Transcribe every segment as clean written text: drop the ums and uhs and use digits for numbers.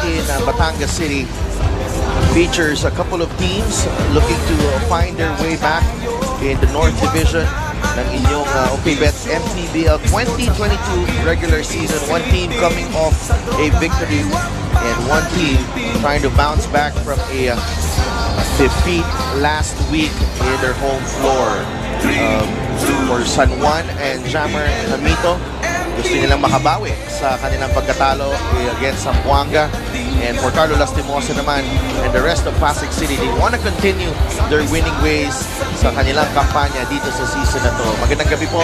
in Batangas City features a couple of teams looking to find their way back in the North Division ng inyong OKBet Mpbl 2022 regular season. One team coming off a victory and one team trying to bounce back from a defeat last week in their home floor. For San Juan and Jammer Hamito, gusto nilang makabawi sa kanilang pagkatalo against Zamboanga. And for Carlo Lastimosa naman and the rest of Pasig City, they want to continue their winning ways sa kanilang kampanya dito sa season na to. Magandang gabi po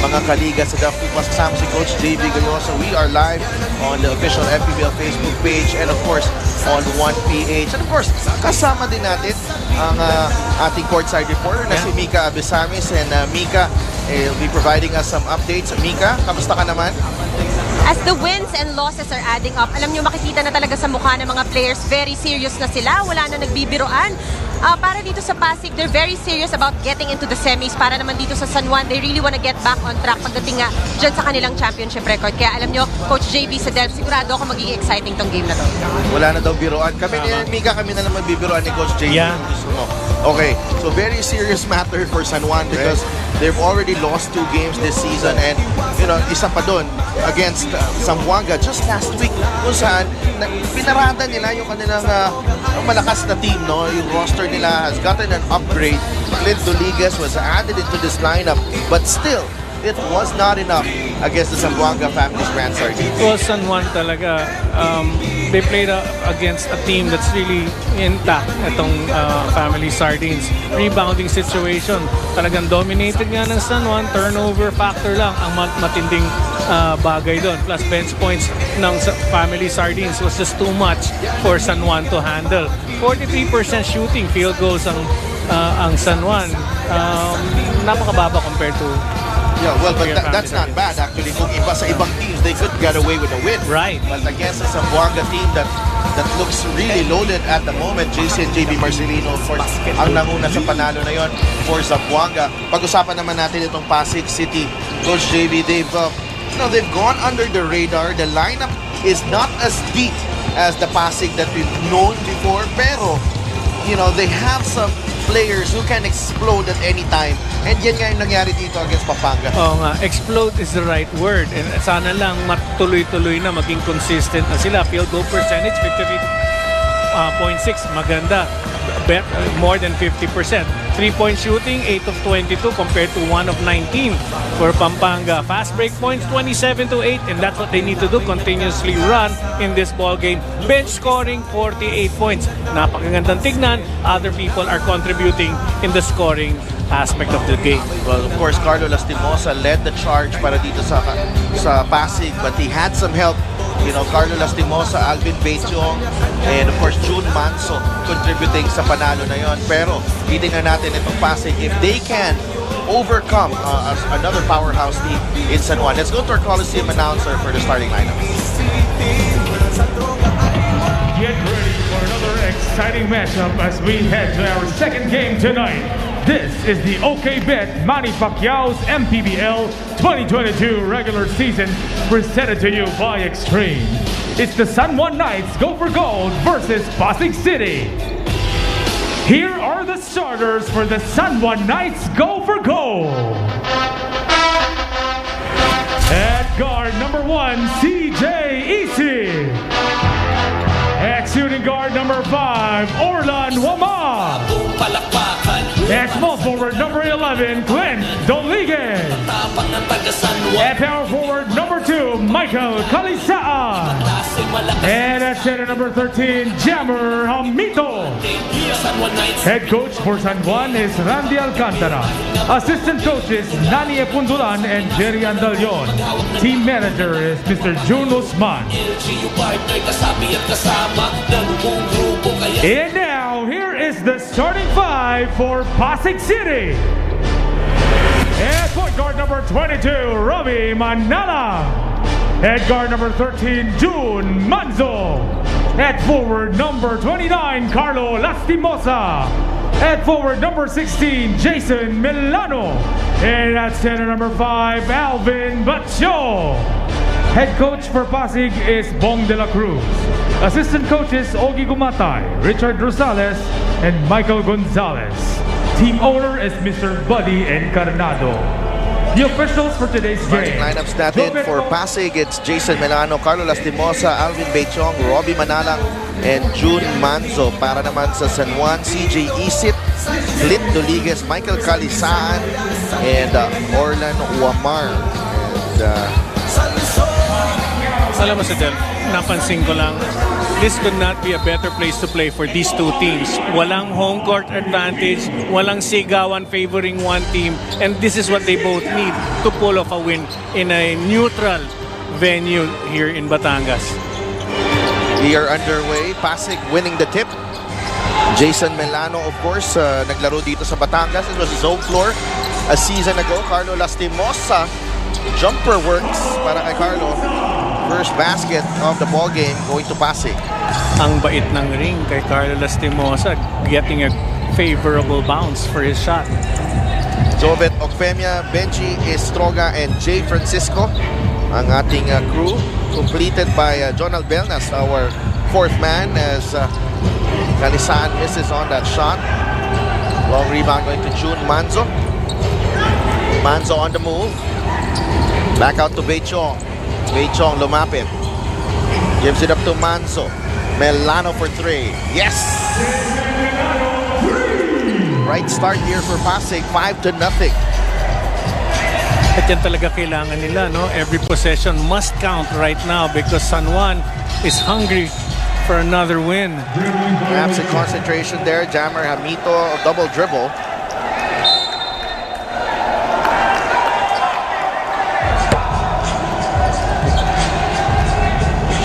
mga kaliga sa Duffy Plus. Kasama si Coach JB Galloso. We are live on the official Mpbl Facebook page and of course on 1PH. And of course, kasama din natin ang ating courtside reporter na si Mika Abisamis. And Mika will be providing us some updates. Mika, kamusta ka naman? As the wins and losses are adding up, alam nyo, makikita na talaga sa mukha ng mga players, very serious na sila, wala na nagbibiroan. Para dito sa Pasig, they're very serious about getting into the semis. Para naman dito sa San Juan, they really want to get back on track pagdating nga dyan sa kanilang championship record. Kaya alam nyo, Coach JB sa Delp, sigurado ako magiging exciting tong game na to. Wala na daw biroan. Kami ni Mika, kami na naman bibiroan ni Coach JB. Yeah. Okay, so very serious matter for San Juan because they've already lost 2 games this season and you know, isa pa doon against Zamboanga just last week kung saan pinarada nila yung kanilang malakas na team, no? Yung roster nila has gotten an upgrade. Clint Doligas was added into this lineup but still it was not enough against the Zamboanga Family's Grand Sardines. Well, San Juan talaga, they played against a team that's really intact, itong Family Sardines. Rebounding situation, talagang dominated nga ng San Juan. Turnover factor lang ang matinding bagay doon. Plus bench points ng Family Sardines was just too much for San Juan to handle. 43% shooting field goals ang San Juan. Napakababa compared to yeah, well, but that's not bad actually. Kung iba sa ibang teams, they could get away with a win. Right. But against a Zamboanga team that looks really loaded at the moment, JC and JB Marcelino, of course, ang nanguna sa panalo na yon for Zamboanga. Pag-usapan naman natin itong Pasig City. Coach JB, they've gone under the radar. The lineup is not as deep as the Pasig that we've known before, pero you know, they have some players who can explode at any time. And yan nga yung nangyari dito against Pampanga. Oo nga, explode is the right word. And sana lang matuloy-tuloy na, maging consistent na sila. Field goal percentage, 53.6. Maganda. More than 50%. 3-point shooting, 8 of 22 compared to 1 of 19 for Pampanga. Fast break points, 27-8. And that's what they need to do, continuously run in this ball game. Bench scoring, 48 points. Napakagandang tignan. Other people are contributing in the scoring aspect of the game. Well, of course, Carlo Lastimosa led the charge para dito sa Pasig, but he had some help. You know, Carlo Lastimosa, Alvin Beitiong, and of course, June Manso contributing sa panalo na yon. Pero, titingnan natin itong Pasig if they can overcome another powerhouse team in San Juan. Let's go to our Coliseum announcer for the starting lineup. Get ready for another exciting matchup as we head to our second game tonight. This is the OKBet Manny Pacquiao's Mpbl 2022 regular season presented to you by Extreme. It's the San Juan Knights Go for Gold versus Pasig City. Here are the starters for the San Juan Knights Go for Gold. At guard number 1, CJ Easy. At shooting guard number 5, Orlan Wama. At small forward number 11, Clint Doligas. At power forward number 2, Michael Calisaa. And at center number 13, Jammer Hamito. Head coach for San Juan is Randy Alcantara. Assistant coaches Nani Epundulan and Jerry Andalion. Team manager is Mr. June Usman. And now, here is the starting 5 for Pasig City. At point guard number 22, Robbie Manala. At guard number 13, June Manzo. At forward number 29, Carlo Lastimosa. At forward number 16, Jason Milano. And at center number 5, Alvin Bacho. Head coach for Pasig is Bong de la Cruz. Assistant coaches Ogie Gumatay, Richard Rosales, and Michael Gonzalez. Team owner is Mr. Buddy Encarnado. The officials for today's Starting game. lineups natin for Pasig, it's Jason Melano, Carlo Lastimosa, Alvin Bechong, Robbie Manalang, and June Manzo. Para naman sa San Juan, CJ Isit, Clint Doliges, Michael Calisaan, and Orlan Wamar. And Alam mo sa Del, napansin ko lang, this could not be a better place to play for these two teams. Walang home court advantage, walang sigawan favoring one team, and this is what they both need to pull off a win in a neutral venue here in Batangas. we are underway. Pasig winning the tip. Jason Melano, of course, naglaro dito sa Batangas. It was zone floor a season ago. Carlo Lastimosa, jumper works para kay Carlo. First basket of the ball game going to Pasig. Ang bait ng ring kay Carlo Lastimosa, getting a favorable bounce for his shot. Jovet Okpemia, Benji Estroga, and Jay Francisco ang ating crew. Completed by John Albelnas, our fourth man, as Calisaan misses on that shot. Long rebound going to June Manzo. Manzo on the move. Back out to Bechong. Bechong lumapit. Gives it up to Manzo. Melano for three. Yes! Right start here for Pasig, 5-0. At yan talaga kailangan nila, no? Every possession must count right now because San Juan is hungry for another win. Absent concentration there. Jammer Hamito, double dribble.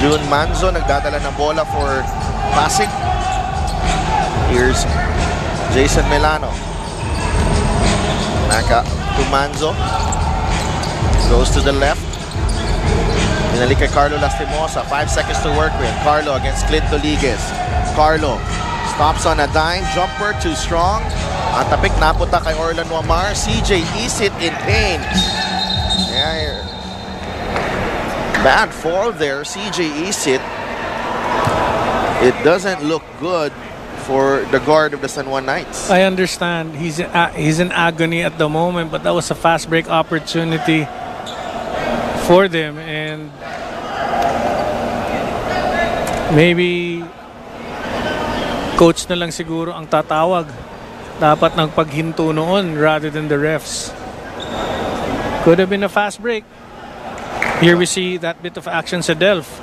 June Manzo nagdadala ng bola for Pasig. Here's Jason Melano. Back up to Manzo. Goes to the left. Pinalik kay Carlo Lastimosa. 5 seconds to work with. Carlo against Clint Doliges. Carlo stops on a dime. Jumper too strong. Ang tapik napunta kay Orlan Wamar. CJ Isit in pain. Yeah, bad fall there, CJ Isit. It doesn't look good for the guard of the San Juan Knights. I understand he's in agony at the moment, but that was a fast break opportunity for them, and maybe coach na lang siguro ang tatawag. Dapat nagpaghinto noon rather than the refs. Could have been a fast break. Here we see that bit of action sa Delph.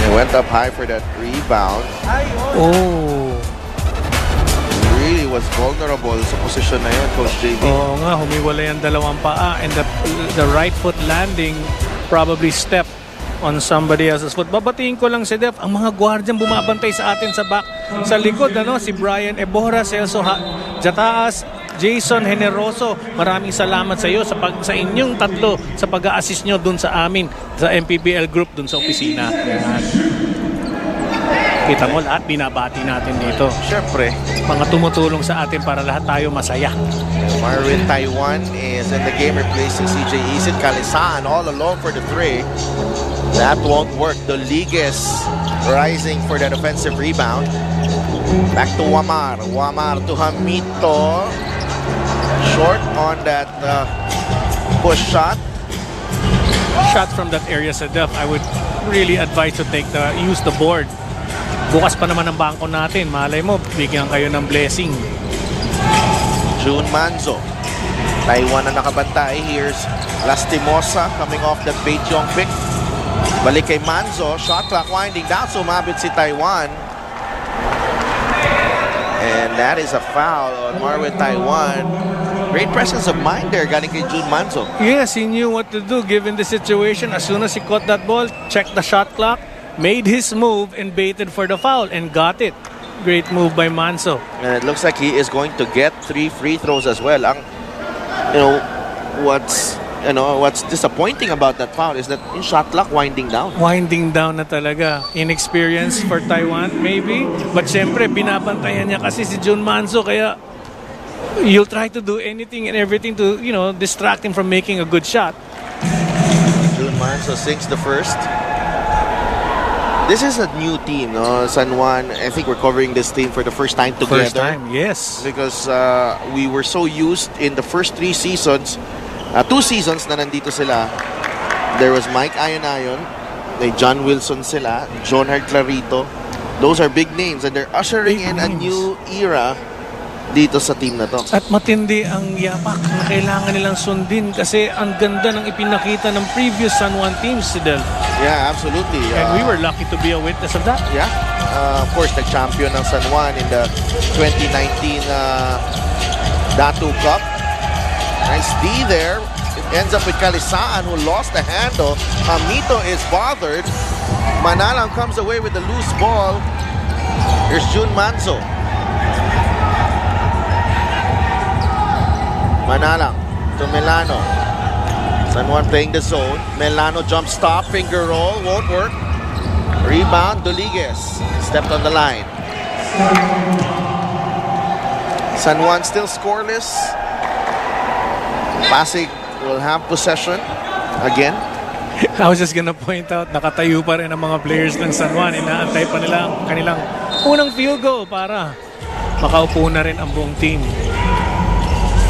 They went up high for that rebound. Oh. Really was vulnerable sa position na yun, Coach JV. Oo nga, humiwalay ang dalawang paa, and the right foot landing probably stepped on somebody else's foot. Babatiin ko lang si Def, ang mga guardian bumabantay sa atin sa back, sa likod, ano, si Brian Ebora, Celso Jataas, Jason Generoso, maraming salamat sa iyo sa inyong tatlo sa pag-a-assist nyo dun sa amin sa Mpbl group dun sa opisina. Kita mo lahat binabati natin dito. Siyempre, Mga tumutulong sa atin para lahat tayo masaya. Marvin Taiwan is in the game replacing CJ Isit. Calisaan all alone for the three. That won't work. Doliges rising for that offensive rebound. Back to Wamar. Wamar to Hamito. Short on that push shot. Shots from that area sa Def, I would really advise to use the board. Bukas pa naman ang bangko natin. Malay mo, bigyan kayo ng blessing. June Manzo. Taiwan na nakabantay. Here's Lastimosa coming off the Bechong pick. Balik kay Manzo. Shot clock winding down. Sumabit si Taiwan. And that is a foul on Marvin Taiwan. Great presence of mind there galing kay June Manzo. Yes, he knew what to do given the situation. As soon as he caught that ball, checked the shot clock, made his move, and baited for the foul, and got it. Great move by Manzo. And it looks like he is going to get 3 free throws as well. What's disappointing about that foul is that in shot clock winding down. Winding down na talaga. Inexperience for Taiwan, maybe. But syempre, binabantayan niya kasi si June Manzo, kaya you'll try to do anything and everything to, distract him from making a good shot. June Manzo Alonso sinks the first. This is a new team, no? San Juan, I think we're covering this team for the first time together. First time, yes. Because we were so used in the first 2 seasons na nandito sila. There was Mike Ayanayon, may John Wilson sila, John Hart Clarito. Those are big names and they're ushering in a new era dito sa team na to. At matindi ang yapak na kailangan nilang sundin kasi ang ganda ng ipinakita ng previous San Juan teams, Sidel. Yeah, absolutely. And we were lucky to be a witness of that. Yeah. Of course, nag-champion ng San Juan in the 2019 Datu Cup. Nice D there. It ends up with Calisaan who lost the handle. Hamito is bothered. Manalang comes away with the loose ball. Here's Jun Manzo. Manalang to Milano. San Juan playing the zone. Milano jump stop, finger roll, won't work. Rebound, Doliguez. Stepped on the line. San Juan still scoreless. Pasig will have possession again. I was just gonna point out, nakatayo pa rin ang mga players ng San Juan. Inaantay pa nila ang kanilang unang field goal para makaupo na rin ang buong team.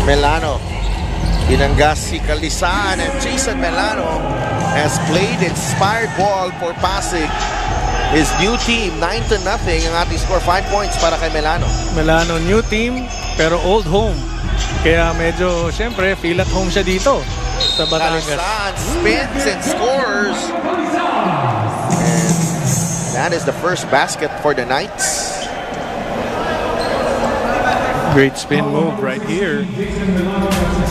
Milano. Binanggas si Calisaan and Jason Milano has played inspired ball for Pasig. His new team, 9-0 ang ating score. 5 points para kay Milano. Milano, new team, pero old home. Kaya medyo, syempre, feel at home siya dito sa Batangas. Calisaan spins and scores. And that is the first basket for the Knights. Great spin move right here.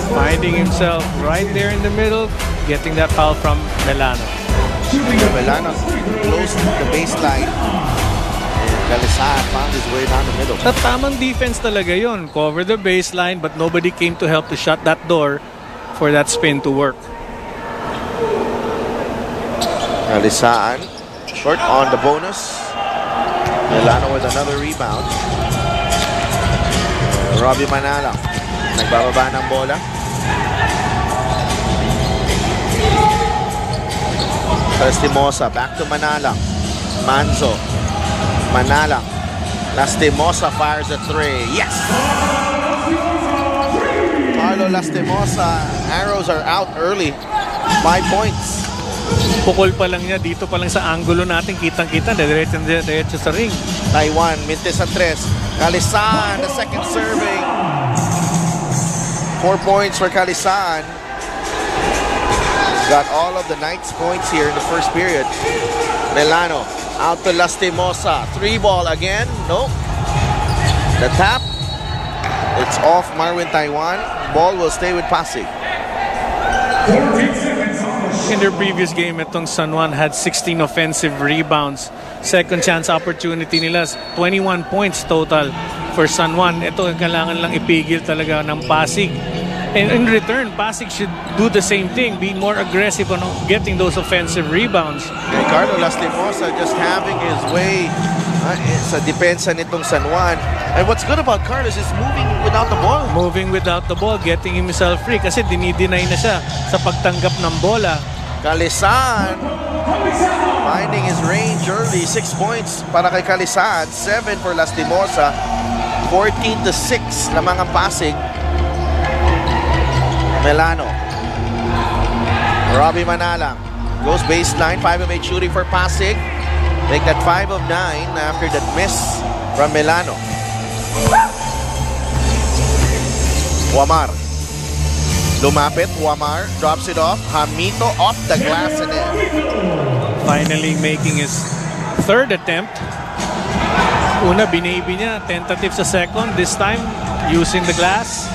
Finding himself right there in the middle, getting that foul from Milano. Milano close to the baseline. And Calisaan found his way down the middle. At tamang defense talaga yon. Cover the baseline but nobody came to help to shut that door for that spin to work. Calisaan short on the bonus. Milano with another rebound. Robbie Manalang nagbababa ng bola. Lastimosa back to Manalang. Manzo. Manalang. Lastimosa fires a 3. Yes! Carlo Lastimosa. Arrows are out early. 5 points. Pukol pa lang niya, dito pa lang sa angulo natin, kitang-kita, diretso sa ring. Taiwan, Mintes ang 3. Calisaan, the second serving. 4 points for Calisaan. Got all of the Knights' points here in the first period. Milano, out to Lastimosa. 3 ball again. No. The tap. It's off Marwin Taiwan. Ball will stay with Pasig. In their previous game, itong San Juan had 16 offensive rebounds. Second chance opportunity nila, 21 points total for San Juan. Ito, kailangan lang ipigil talaga ng Pasig. And in return, Pasig should do the same thing, be more aggressive on getting those offensive rebounds. Ricardo Lastimosa just having his way sa depensa nitong San Juan. And what's good about Carlos is moving without the ball. Moving without the ball, getting himself free kasi dinideny na siya sa pagtanggap ng bola. Calisaan finding his range early. 6 points para kay Calisaan. 7 for Lastimosa. 14-6 lamang ang Pasig. Milano. Robbie Manalang goes baseline. 5 of 8 shooting for Pasig. Make that 5 of 9 after that miss from Milano. Wamar. Lumapit, Wamar drops it off. Hamito off the glass and in. Finally making his third attempt. Una, binaby niya. Tentative sa second. This time, using the glass.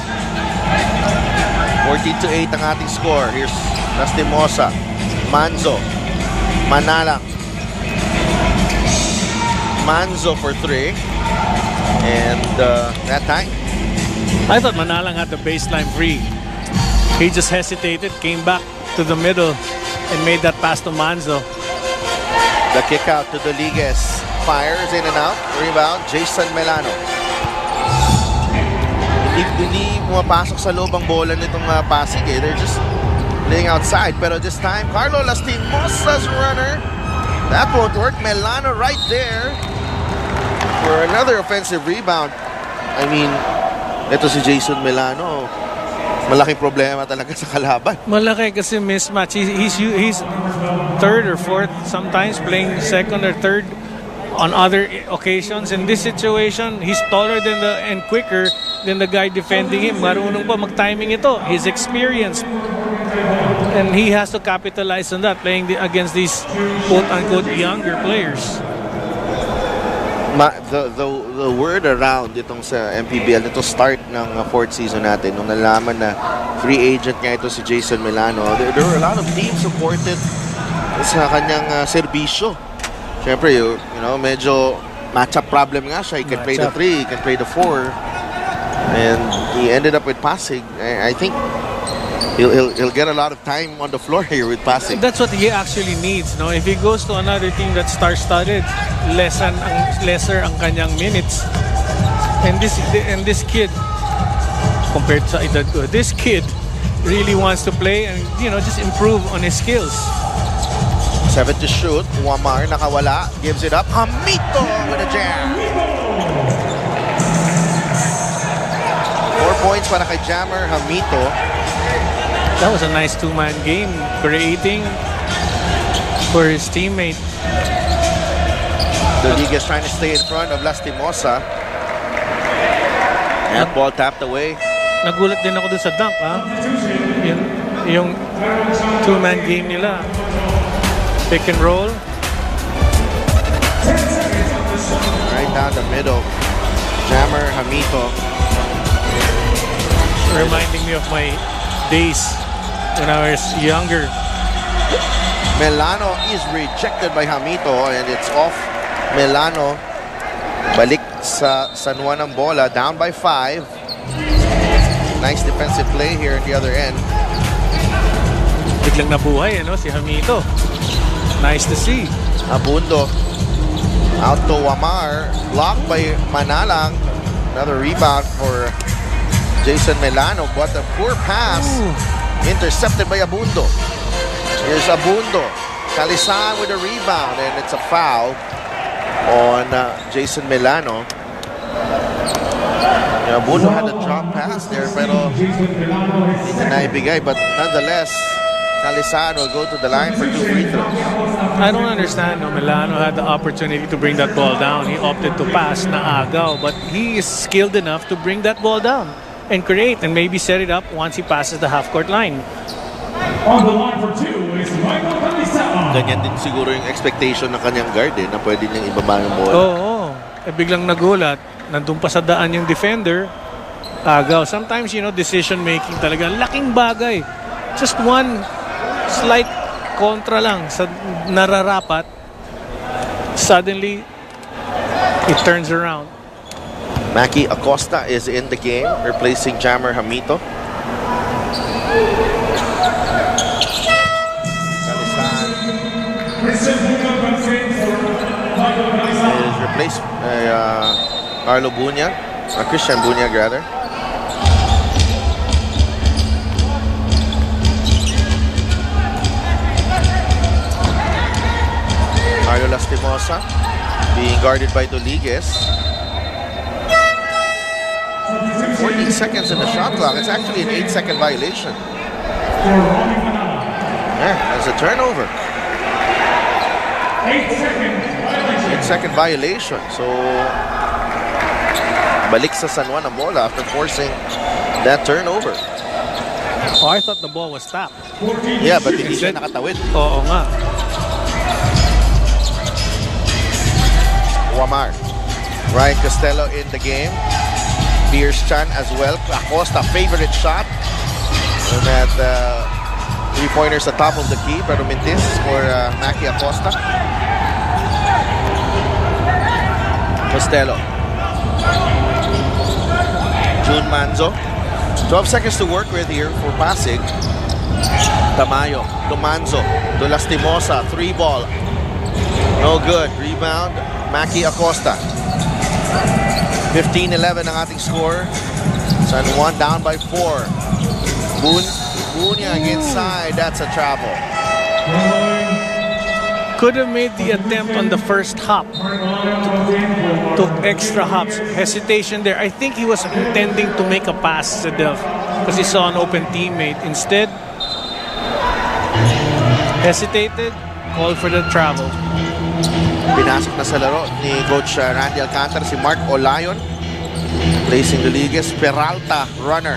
14-8 ang ating score. Here's Lastimosa. Manzo. Manalang. Manzo for 3. And that time. I thought Manalang had the baseline free. He just hesitated, came back to the middle, and made that pass to Manzo. The kick out to Doliguez. Fires in and out. Rebound, Jason Milano. Hindi pumapasok sa loob ang bola nitong Pasig. They're just playing outside. Pero this time, Carlo Lastimosa's runner. That won't work. Melano right there for another offensive rebound. I mean, ito si Jason Melano. Malaking problema talaga sa kalaban. Malaki kasi mismatch. He's third or fourth sometimes, playing second or third on other occasions. In this situation, he's taller than and quicker than the guy defending him. Marunong pa mag-timing ito. He's experienced. And he has to capitalize on that, playing against these quote-unquote younger players. The word around itong sa Mpbl, ito start ng fourth season natin, nung nalaman na free agent nga ito si Jason Melano, there were a lot of teams supported sa kanyang serbisyo. Siyempre, you know, medyo matchup problem nga siya. He can play the 3, he can play the 4. And he ended up with Pasig. I think he'll get a lot of time on the floor here with Pasig. That's what he actually needs, no? If he goes to another team that's star-studded, lesser ang kanyang minutes. And this kid, compared sa edad ko, this kid really wants to play and, you know, just improve on his skills. 7 to shoot. Wamar nakawala, gives it up. Hamito with a jam. 4 points para kay Jammer Hamito. That was a nice two-man game, creating for his teammate. The league is trying to stay in front of Lastimosa. That ball tapped away. Nagulat din ako dun sa dunk, ha? Yung two-man game nila. Pick and roll. Right down the middle. Jammer Hamito. Reminding me of my days when I was younger. Melano is rejected by Hamito and it's off Melano. Balik sa San Juan ang bola, down by 5. Nice defensive play here at the other end. Biglang nabuhay, ano, si Hamito. Nice to see. Abundo out to Wamar, blocked by Manalang. Another rebound for Jason Melano. What a poor pass. Intercepted by Abundo. Here's Abundo. Calisan with a rebound, and it's a foul on Jason Melano. Abundo had a drop pass there, pero hindi na naibigay. But nonetheless, Calisan will go to the line for 2 free throws. I don't understand. No, Melano had the opportunity to bring that ball down. He opted to pass na agaw, but he is skilled enough to bring that ball down and create and maybe set it up once he passes the half-court line. On the line for 2 is Michael Calisan. Ganyan din siguro yung expectation ng kanyang guard na pwede niyang ibaba ng bola. Oo. Biglang nagulat. Nandun pa sa daan yung defender. Agaw. Sometimes, you know, decision-making talaga. Laking bagay. Just one slight kontra lang sa nararapat. Suddenly, it turns around. Maki Acosta is in the game, replacing Jammer Hamito. Calisan is replaced by Carlo Bunyag, Christian Bunyag rather. Carlo Lastimosa being guarded by Doliguez. 14 seconds in the shot clock. It's actually an 8-second violation. Yeah, that's a turnover. 8-second violation. So, balik sa San Juan ang bola after forcing that turnover. Oh, I thought the ball was tapped. Yeah, but hindi siya nakatawid. Oo nga. Wamar. Ryan Costello in the game. Pierce Chan as well. Acosta, favorite shot. And that three-pointer sa top of the key. Pero mintis for Maki Acosta. Costello. June Manzo. 12 seconds to work with here for Pasig. Tamayo to Manzo to Lastimosa. 3-ball. No good. Rebound. Maki Acosta. 15-11 ang ating score. San Juan down by 4. Bunyag inside. That's a travel. Could have made the attempt on the first hop. Took extra hops. Hesitation there. I think he was intending to make a pass to Delph because he saw an open teammate. Instead, hesitated, called for the travel. Pinasok na sa laro ni Coach Randy Alcantara si Mark Olayon. Placing Rodriguez, Peralta, runner.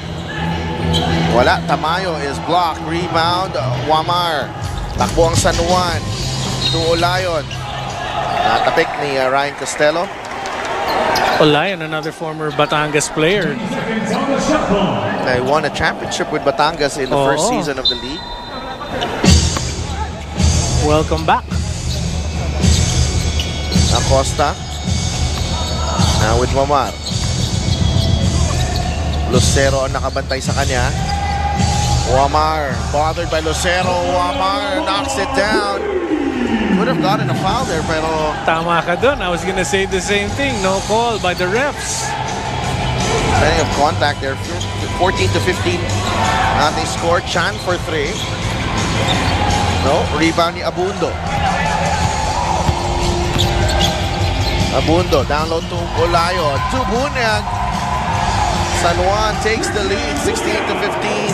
Wala, Tamayo is blocked. Rebound, Wamar. Takbo ang San Juan to Olayon. Natapik ni Ryan Costello. Olayon, another former Batangas player. They won a championship with Batangas in the first Oo. season of the league. Welcome back. Acosta. Now with Wamar. Lucero ang nakabantay sa kanya. Wamar, bothered by Lucero. Wamar knocks it down. Would have gotten a foul there, pero Tama ka dun. I was gonna say the same thing. No call by the refs. plenty of contact there. 14 to 15. They score. Chan for 3. No, rebound ni Abundo. Abundo, down low to Olayo. To Bunyag. San Juan takes the lead, 16 to 15.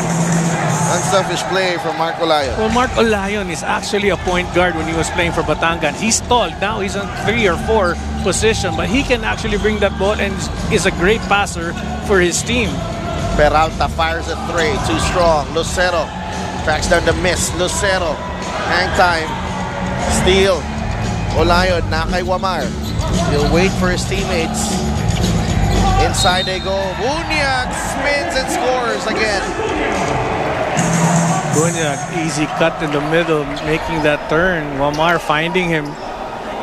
Unselfish play from Mark Olayo. Well, Mark Olayon is actually a point guard when he was playing for Batangas. He's tall. Now he's on 3 or 4 position, but he can actually bring that ball and is a great passer for his team. Peralta fires a 3, too strong. Lucero tracks down the miss. Lucero, hang time, steal. Olayo na kay Wamar. He'll wait for his teammates. Inside they go. Bunyag spins and scores again. Bunyag, easy cut in the middle, making that turn. Wamar finding him.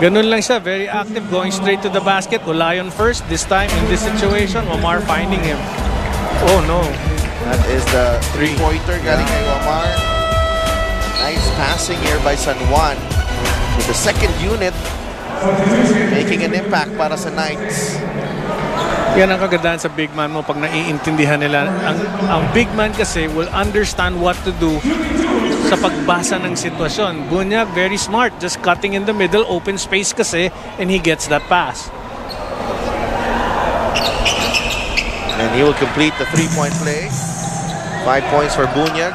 Ganun lang siya, very active, going straight to the basket. Olayon first, this time in this situation, Wamar finding him. Oh no. That is the three-pointer galing kay Wamar. Nice passing here by San Juan. With the second unit making an impact para sa Knights. Yan ang kagandahan sa big man mo pag naiintindihan nila. Ang big man kasi will understand what to do sa pagbasa ng sitwasyon. Bunyag, very smart. Just cutting in the middle, open space kasi, and he gets that pass. And he will complete the three-point play. 5 points for Bunyag.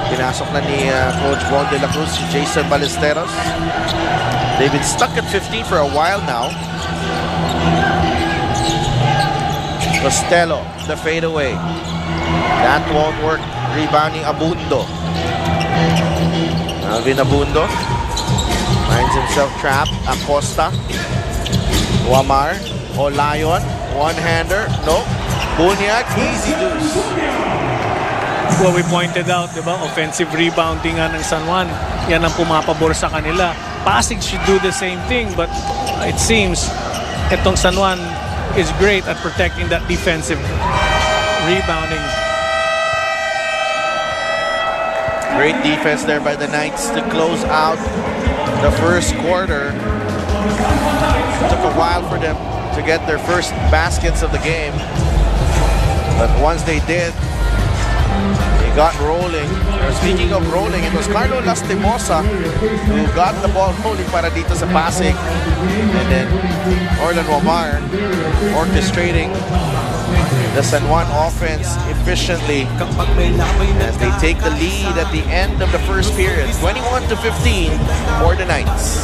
Pinasok na ni Coach Juan de la Cruz si Jason Ballesteros. They've been stuck at 15 for a while now. Costello, the fadeaway. That won't work. Rebounding Abundo. Alvin Abundo finds himself trapped. Acosta. Wamar. Olayon. One-hander. No. Bunyag. Easy deuce. Well, we pointed out, di ba, offensive rebounding nga ng San Juan. Yan ang pumapabor sa kanila. Pasig should do the same thing, but it seems itong San Juan is great at protecting that defensive rebounding. Great defense there by the Knights to close out the first quarter. It took a while for them to get their first baskets of the game. But once they did, they got rolling. Speaking of rolling, it was Carlo Lastimosa who got the ball rolling para dito sa Pasig. And then Orlan Wamar orchestrating the San Juan offense efficiently as they take the lead at the end of the first period. 21 to 15 for the Knights.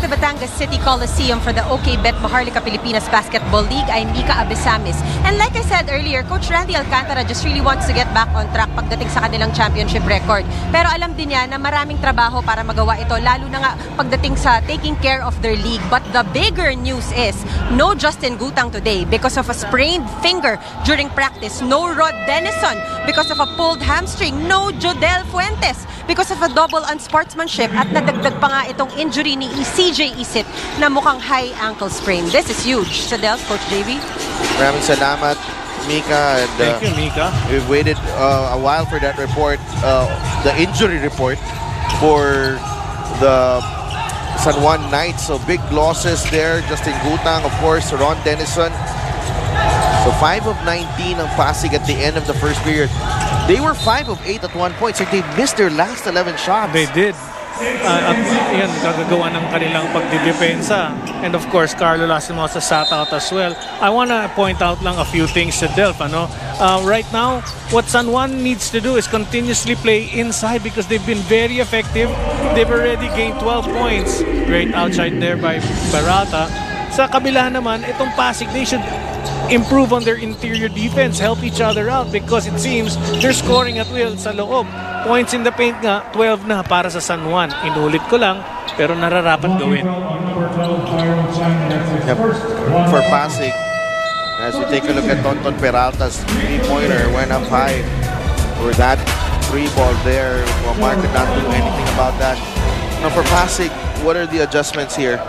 the Batangas City Coliseum for the OKBet Maharlika Pilipinas Basketball League ay Mika Abesamis. And like I said earlier, Coach Randy Alcantara just really wants to get back on track pagdating sa kanilang championship record. Pero alam din niya na maraming trabaho para magawa ito, lalo na nga pagdating sa taking care of their league. But the bigger news is, no Justin Gutang today because of a sprained finger during practice. No Rod Denison because of a pulled hamstring. No Jodel Fuentes because of a double unsportsmanship. At nadagdag pa nga itong injury ni CJ Isit na mukhang high ankle sprain. This is huge. Sa Dels, Coach JV? Maraming salamat, Mika. And, Thank you, Mika. we've waited a while for that report, the injury report for the San Juan Knights. So big losses there. Justin Gutang, of course, Ron Denison. So 5 of 19 ang Pasig at the end of the first period. They were 5 of 8 at one point. So they missed their last 11 shots. They did. At yan, gagagawa ng kanilang pagdidepensa. And of course, Carlo Lastimosa sat out as well. I want to point out lang a few things sa Delp. Right now, what San Juan needs to do is continuously play inside because they've been very effective. They've already gained 12 points. Great outside there by Barata. Sa kabila naman, itong Pasig, they should improve on their interior defense, help each other out because it seems they're scoring at will sa loob. Points in the paint nga, 12 na para sa San Juan. Inulit ko lang, pero nararapat gawin. Yep. For Pasig, as we take a look at Tonton Peralta's three-pointer, went up high for that three ball there. Well, Mark did not do anything about that. Now for Pasig, what are the adjustments here?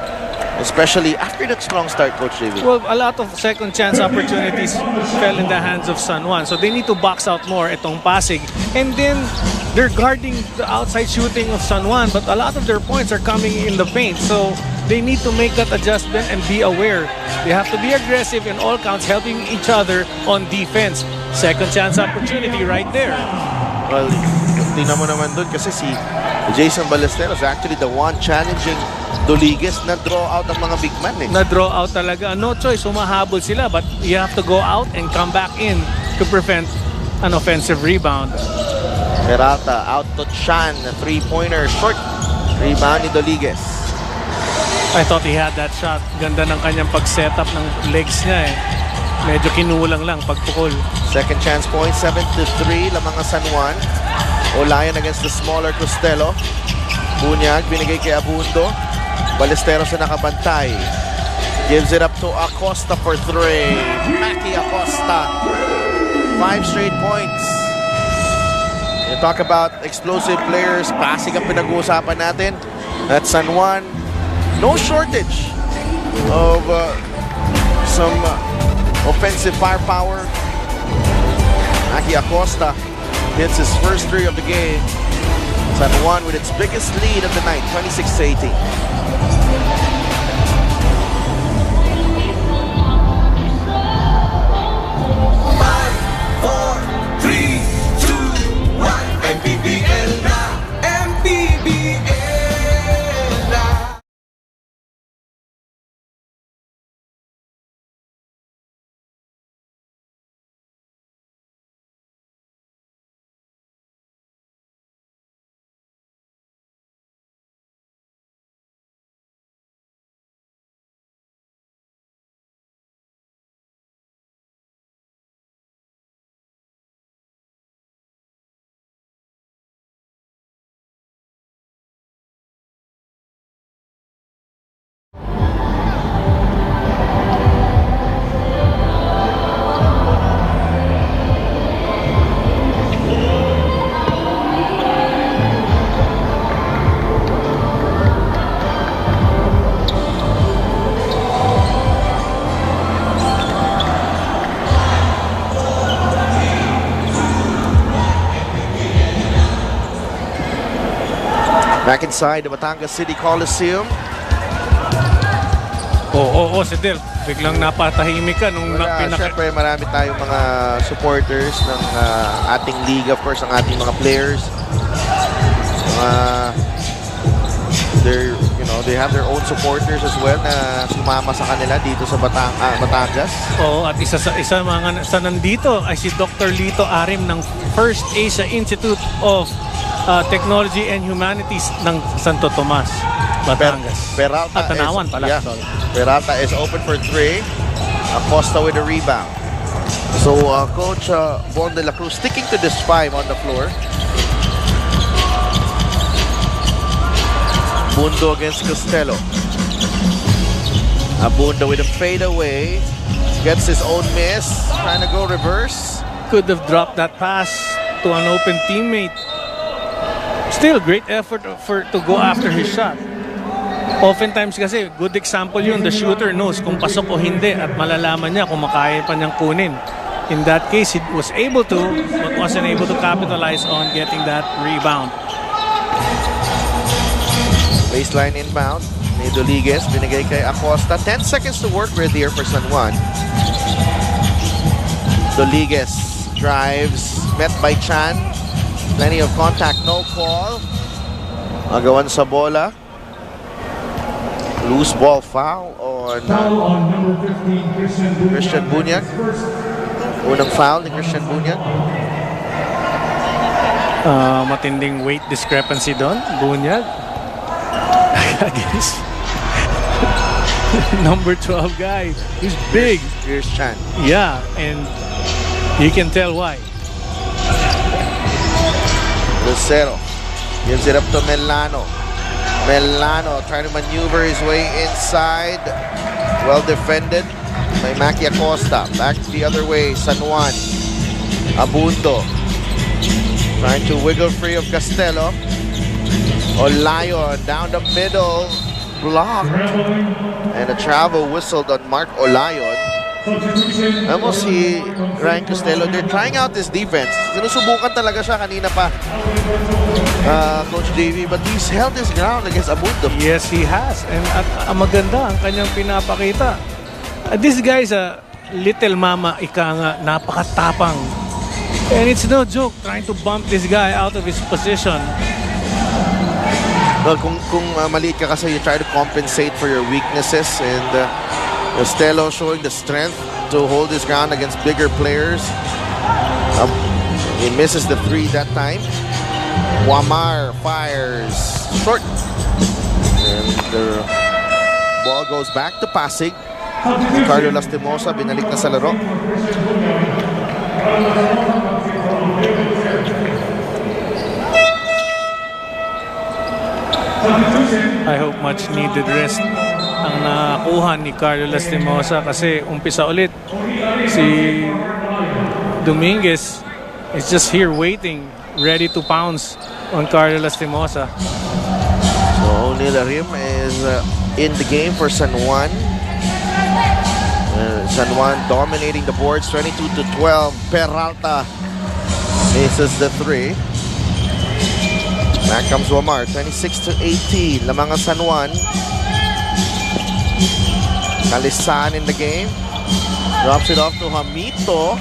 Especially after that strong start, Coach JV. Well, a lot of second chance opportunities fell in the hands of San Juan. So they need to box out more itong Pasig. And then they're guarding the outside shooting of San Juan, but a lot of their points are coming in the paint. So they need to make that adjustment and be aware. They have to be aggressive in all counts, helping each other on defense. Second chance opportunity right there. Well, tingnan mo naman dun kasi si Jason Ballesteros actually the one challenging Doliges na draw out ang mga big man eh. Na-draw out talaga. No choice, humahabol sila, but you have to go out and come back in to prevent an offensive rebound. Peralta out to Chan, a three-pointer, short rebound ni Doliges. I thought he had that shot. Ganda ng kanyang pag-setup ng legs niya eh. Medyo kinulang lang pagpukol. Second chance point, 7-3, lamang ang San Juan. Olayan against the smaller Costello. Bunyag, binigay kay Abundo. Ballesteros na nakabantay. Gives it up to Acosta for three. Maki Acosta. 5 straight points. You talk about explosive players. Pasig ang pinag-uusapan natin. At San Juan, no shortage of some offensive firepower. Maki Acosta hits his first three of the game. San Juan with its biggest lead of the night, 26-18. Mpbl na, Mpbl na. Back inside the Batangas City Coliseum. Si Del. Biglang napatahimik ka nung Siyempre marami tayong mga supporters ng ating league, of course, ang ating mga players. They have their own supporters as well na sumama sa kanila dito sa Batangas. At isa mga sa nandito ay si Dr. Lito Arim ng First Asia Institute of Technology and Humanities ng Santo Tomas. Batangas. Peralta Tanawan pala. yeah. Sorry. Peralta is open for 3. Acosta with a rebound. So Coach Bon de la Cruz sticking to this 5 on the floor. Abundo against Costello. Abundo with a fadeaway. Gets his own miss. Trying to go reverse. Could have dropped that pass to an open teammate. Still, great effort to go after his shot. Oftentimes kasi, good example yun, the shooter knows kung pasok o hindi at malalaman niya kung makaya pa niyang kunin. In that case, he was able to, but wasn't able to capitalize on getting that rebound. Baseline inbound. Ni Rodriguez, binigay kay Acosta. 10 seconds to work with here for San Juan. Rodriguez drives, met by Chan. Plenty of contact, no call. Agawan sa bola. Loose ball foul on number 15, Christian Bunyag. Unang foul ni Christian Bunyag. Matinding weight discrepancy doon. Bunyag. Against number 12 guy. He's big. Here's Chan. Yeah, and you can tell why. Lucero gives it up to Melano. Melano trying to maneuver his way inside. Well defended by Maki Acosta. Back the other way, San Juan. Abundo trying to wiggle free of Costello. Olayon down the middle. Blocked. And a travel whistled on Mark Olayon. Almost si Ryan Costello, they're trying out this defense. Sinusubukan talaga siya kanina pa, Coach JV, but he's held his ground against Abundo. Yes, he has. And at maganda ang kanyang pinapakita. This guy's a little mama, ika nga, napakatapang. And it's no joke trying to bump this guy out of his position. Well, kung maliit ka kasi, you try to compensate for your weaknesses, and Costello showing the strength to hold his ground against bigger players. He misses the 3 that time. Wamar fires short. And the ball goes back to Pasig. Ricardo Lastimosa binalik na sa laro. I hope much needed rest ang nakuha ni Carlo Lastimosa kasi umpisa ulit si Dominguez is just here waiting, ready to pounce on Carlo Lastimosa. So O'Neal Arim is in the game for San Juan. San Juan dominating the boards 22-12. Peralta misses the 3. Back comes Wamar, 26-18. Lamang ang San Juan. Kalisan in the game. Drops it off to Hamito.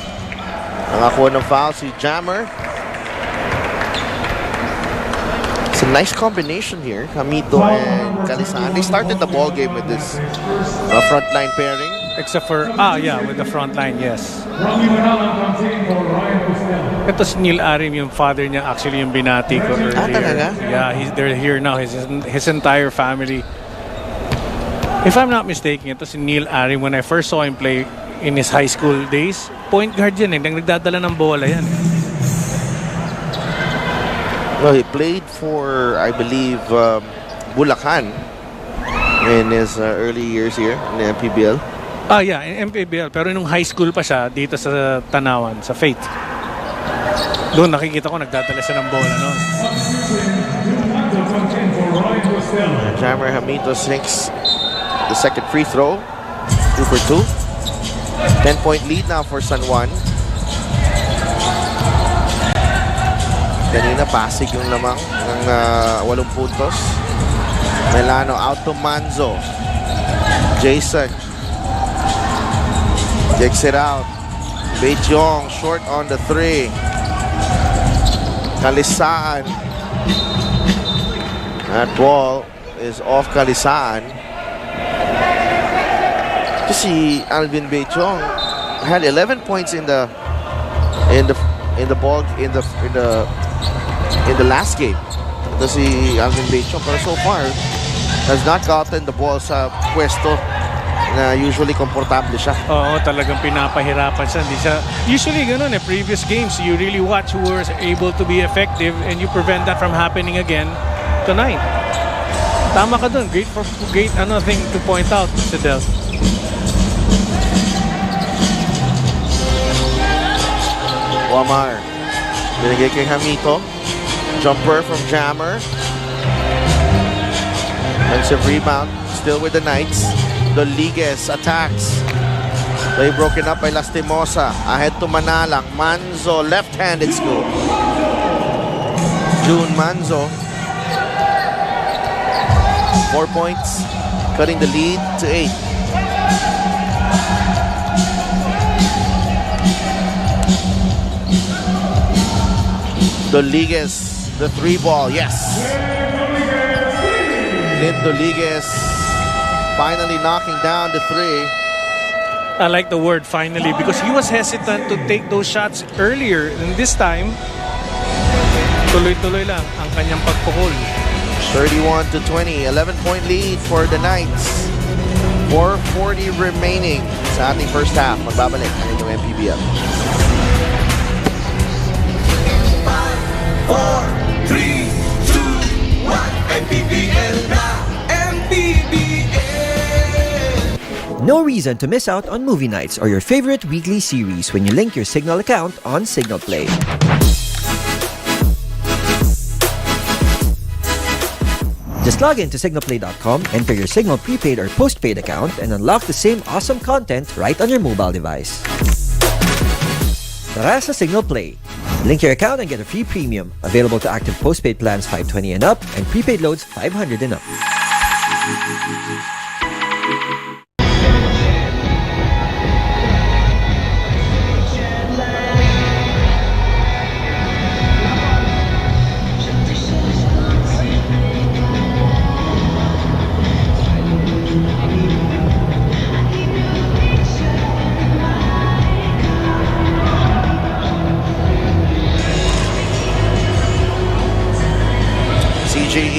Nakakuha ng foul si Jammer. It's a nice combination here, Hamito and Kalisan. They started the ball game with this frontline pairing. Except for, with the front line, yes. Ito si Neil Arim, yung father niya, actually yung binati ko earlier. Talaga? Yeah, they're here now, his entire family. If I'm not mistaken, ito si Neil Arim, when I first saw him play in his high school days, point guard yan, nagdadala ng bola yan. Well, he played for, I believe, Bulacan in his early years here in the Mpbl. Yeah, in Mpbl. Pero nung high school pa siya, dito sa Tanawan, sa Faith. Doon nakikita ko nagdadala siya ng bola noon. Jammer Hamito sinks the second free throw. 2 for 2. 10-point lead now for San Juan. Kanina Pasig yung lamang ng 8 puntos. Melano out to Manzo. Jason kicks it out. Beichong short on the 3. Kalisaan. That ball is off Kalisaan. Si Alvin Beichong had 11 points in the last game. Ito si Alvin Beichong, pero so far has not gotten the ball sa pwesto na usually komportable siya. Oo, talagang pinapahirapan siya. Hindi siya usually ganun previous games you really watch who was able to be effective and you prevent that from happening again tonight. Tama ka dun. Great thing to point out, Sidel. Wamar. Binigay kay Hamito. Jumper from Jammer. Offensive rebound. Still with the Knights. Rodriguez attacks. Play broken up by Lastimosa. Ahead to Manalang. Manzo, left-handed scoop. June Manzo. 4 points. Cutting the lead to 8. Rodriguez, the 3-ball, yes. Clint Rodriguez finally knocking down the 3. I like the word finally because he was hesitant to take those shots earlier. And this time, tuloy-tuloy lang ang kanyang pagpukol. 31-20, 11-point lead for the Knights. 4:40 remaining sa ating first half. Magbabalik ang inyong Mpbl. 4, 3, 2, 1. Mpbl na. Mpbl. No reason to miss out on movie nights or your favorite weekly series when you link your Signal account on Signal Play. Just log in to signalplay.com, enter your Signal prepaid or postpaid account, and unlock the same awesome content right on your mobile device. Tara sa Signal Play. Link your account and get a free premium. Available to active postpaid plans 520 and up and prepaid loads 500 and up.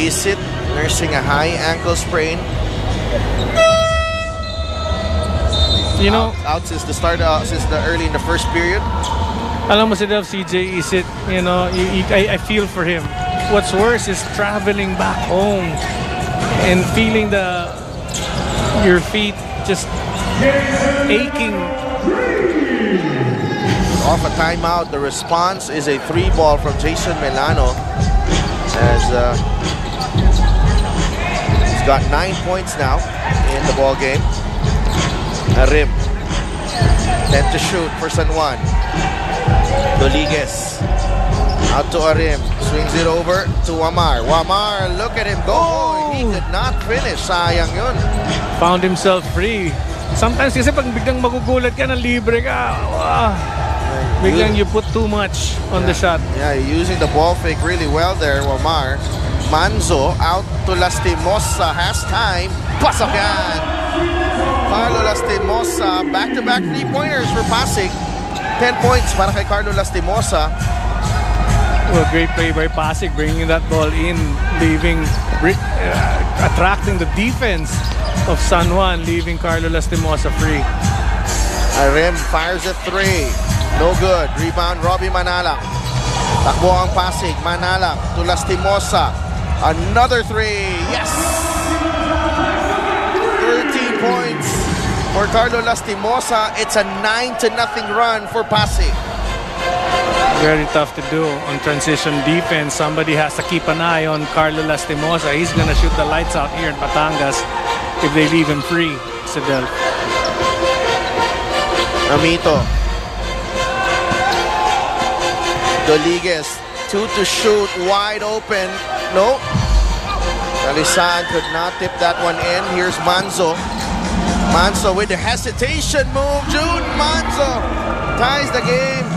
Isit nursing a high ankle sprain. You know, out since the start, since the early in the first period. alam mo si CJ Isit, you know, I feel for him. What's worse is traveling back home and feeling your feet just aching. Off a timeout, the response is a 3-ball from Jason Melano. As he's got 9 points now in the ball game. Arim 10 to shoot for San Juan. Rodriguez out to Arim, swings it over to Wamar. Wamar, look at him go. Oh, he did not finish. Sayang yun. Found himself free. Sometimes kasi pag biglang magugulat ka na libre ka, biglang you put too much on the shot. Yeah, using the ball fake really well there, Wamar. Manzo out to Lastimosa, has time. Pasok yan! Carlo Lastimosa, back-to-back 3-pointers for Pasig. 10 points para kay Carlo Lastimosa. Well, great play by Pasig, bringing that ball in, attracting the defense of San Juan, leaving Carlo Lastimosa free. Arim fires a 3. No good. Rebound, Robbie Manalang. Takbo ang Pasig. Manalang to Lastimosa. Another 3. Yes! 13 points for Carlo Lastimosa. It's a 9-0 run for Pasig. Very tough to do on transition defense. Somebody has to keep an eye on Carlo Lastimosa. He's gonna shoot the lights out here in Batangas if they leave him free, Sidel. Amito. Rodriguez, 2 to shoot, wide open. No. Calisan could not tip that one in. Here's Manzo. Manzo with the hesitation move. June Manzo ties the game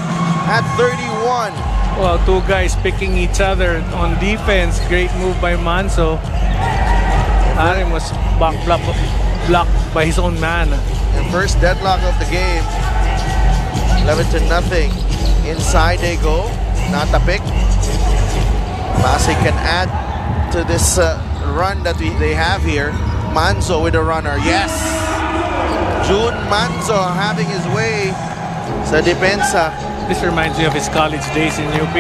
at 31. Well, two guys picking each other on defense. Great move by Manzo. Arim was blocked by his own man. And first deadlock of the game. 11-0. Inside they go. Not a pick. Pasig can add to this run that they have here. Manzo with a runner. Yes! June Manzo having his way sa depensa. This reminds me of his college days in UP.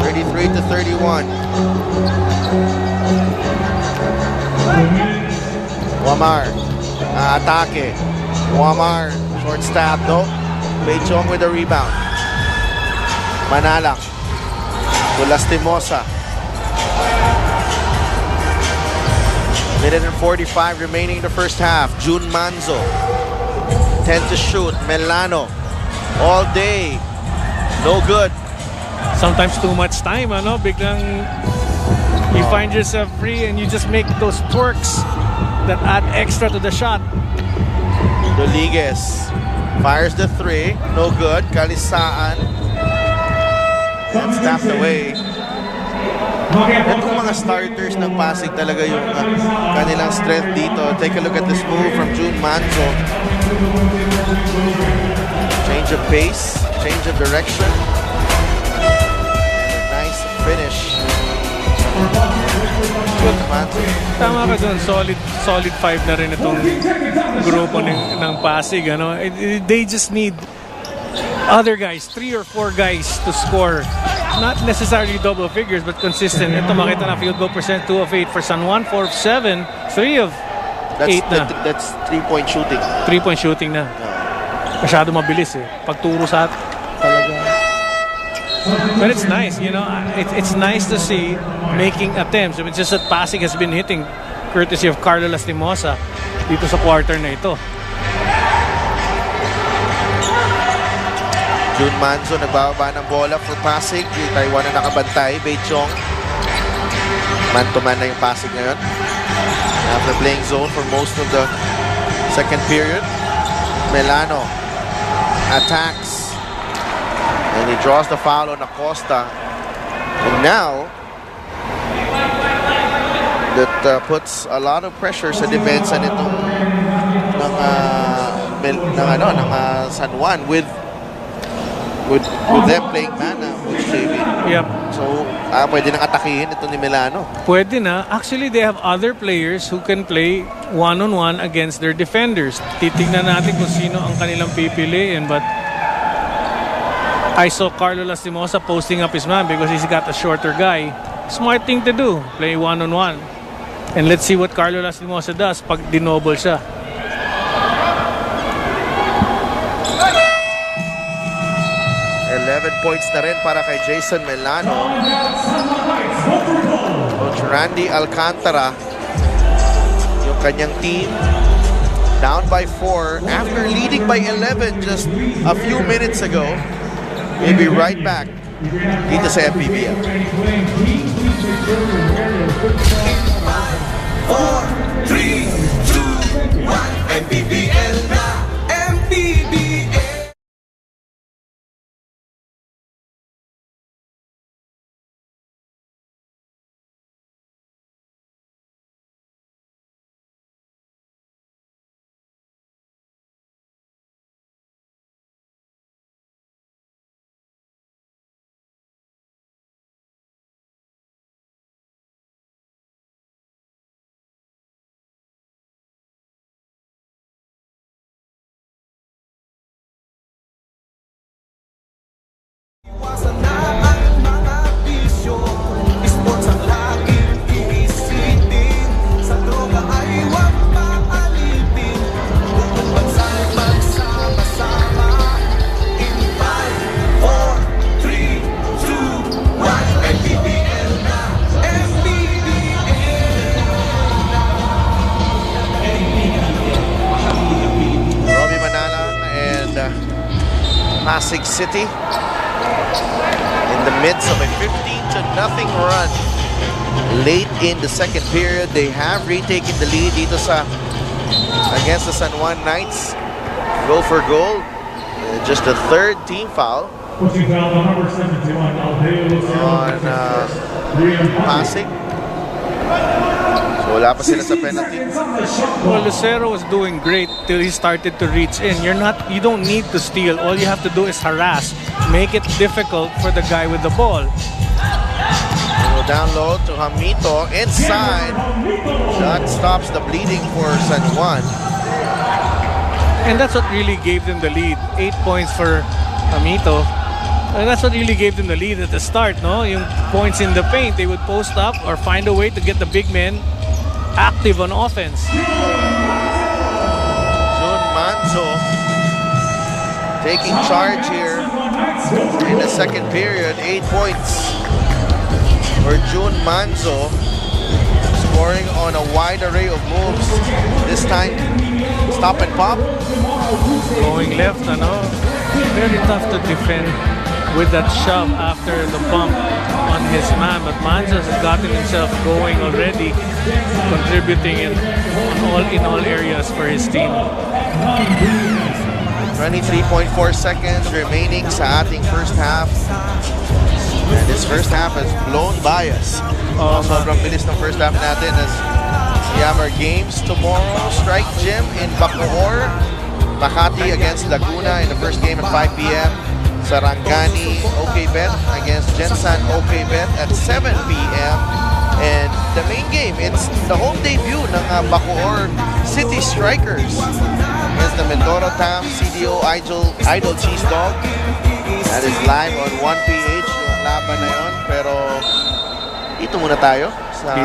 33-31. Wamar. Atake. Wamar. Short stab. No. Beichong with a rebound. Manalak. To Lastimosa. Minute and 45 remaining in the first half. June Manzo. 10 to shoot. Melano. All day. No good. Sometimes too much time, ano? Biglang you find yourself free and you just make those twerks that add extra to the shot. Rodriguez fires the three. No good. Kalisaan. That's tapped away. Itong mga starters ng Pasig talaga yung kanilang strength dito. Take a look at this move from June Manzo. Change of pace, change of direction. And a nice finish. June Manzo. Tama ka dun, solid 5 na rin itong grupo ng Pasig. Ano? They just need other guys, 3 or 4 guys to score. Not necessarily double figures, but consistent. Ito makita na field goal percent, 2 of 8 for San Juan, 4 of 7, 3 of 8 na. That's 3-point shooting. 3-point shooting na. Masyado mabilis eh. Pagturo sa talaga. But it's nice, you know. It's nice to see making attempts. It's just that Pasig has been hitting courtesy of Carlo Lastimosa dito sa quarter na ito. June Manzo nagbababa ng bola for Pasig. Taiwan na nakabantay. Beichong. Man-to-man na yung Pasig ngayon. After playing zone for most of the second period. Melano attacks. And he draws the foul on Acosta. And now, that puts a lot of pressure sa depensa nitong ng San Juan with them playing man with JV. Yep. So, pwede nang atakihin ito ni Melano. Pwede na. Actually, they have other players who can play one-on-one against their defenders. Titignan natin kung sino ang kanilang pipiliin. But I saw Carlo Lastimosa posting up his man because he's got a shorter guy. Smart thing to do. Play one-on-one. And let's see what Carlo Lastimosa does pag dinoble siya. 11 points na rin para kay Jason Melano. Coach Randy Alcantara, yung kanyang team, down by 4 after leading by 11 just a few minutes ago. We'll be right back dito sa Mpbl. 4, 3, 2, 1, Mpbl na, Mpbl. Pasig City in the midst of a 15-0 run late in the second period. They have retaken the lead dito sa against the San Juan Knights. Goal for goal. Just the third team foul on Pasig. So wala pa sila sa penalty. Well, Lucero was doing great till he started to reach in. You don't need to steal. All you have to do is harass. Make it difficult for the guy with the ball. down low to Hamito. Inside. That stops the bleeding for San Juan. And that's what really gave them the lead. 8 points for Amito. And that's what really gave them the lead at the start, no? Yung points in the paint, they would post up or find a way to get the big men active on offense. Jun Manzo taking charge here in the second period. 8 points for Jun Manzo, scoring on a wide array of moves. This time, stop and pop. Going left, ano? Very tough to defend with that shove after the bump on his man. But Manzo has gotten himself going already, contributing in all areas for his team. 23.4 seconds remaining sa ating first half. And this first half has blown by us. Sobrang bilis ng first half natin as we have our games tomorrow. Strike Gym in Bacoor. Makati against Laguna in the first game at 5 p.m. Sarangani OKBet against Gensan OKBet at 7 p.m. And the main game, it's the home debut ng Bacoor City Strikers against the Mindoro Tam CDO Idol Cheese Dog. That is live on 1PH yung laban na yun. Pero dito muna tayo sa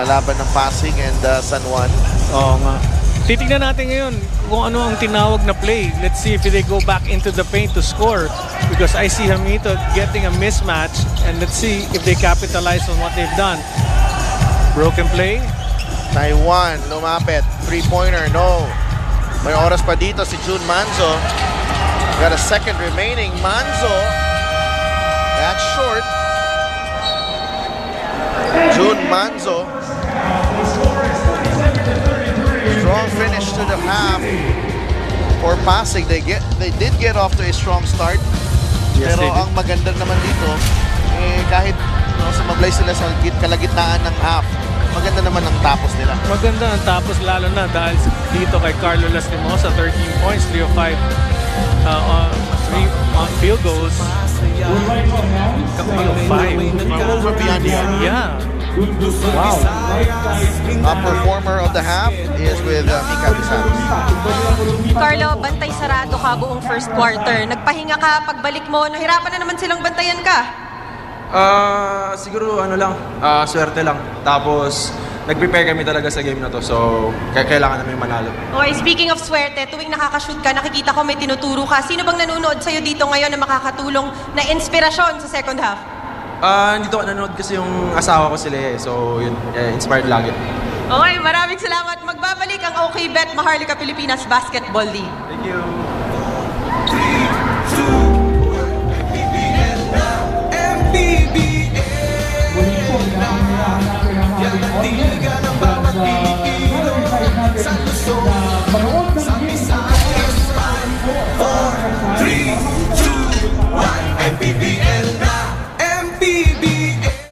laban ng Pasig and San Juan. Oo nga. Titignan natin ngayon kung ano ang tinawag na play. Let's see if they go back into the paint to score. Because I see Hamito getting a mismatch. And let's see if they capitalize on what they've done. Broken play. Taiwan, lumapit. Three-pointer, no. May oras pa dito si Jun Manzo. Got a second remaining. Manzo. That's short. Jun Manzo. Strong finish to the half for Pasig. They did get off to a strong start. Yes, pero ang maganda naman dito, kahit sumablay sila sa kalagitnaan ng half, maganda naman ang tapos nila. Maganda ang tapos lalo na dahil dito kay Carlo Lastimosa, 13 points, 3 of 5 on field goals. Couple of 5. Over beyond the arc. Yeah. Wow. Performer of the half is with Mika Bisanos. Carlo, bantay sarado ka buong first quarter. Nagpahinga ka, pagbalik mo, nahirapan na naman silang bantayan ka. Siguro ano lang, swerte lang. Tapos nag-prepare kami talaga sa game na to. So kailangan namin manalo. Okay, speaking of swerte, tuwing nakakashoot ka, nakikita ko may tinuturo ka. Sino bang nanonood sa'yo dito ngayon na makakatulong na inspirasyon sa second half? Dito ko nanonood kasi yung asawa ko sila eh. So yun, inspired lagi. Okay, maraming salamat. Magbabalik ang OKBet Maharlika Pilipinas Basketball League. Thank you. MPBL Yandigan ang bawat Pilipino sa Luzon, sa Visayas, 4, 3, 2, 1 MPBL na MPBL.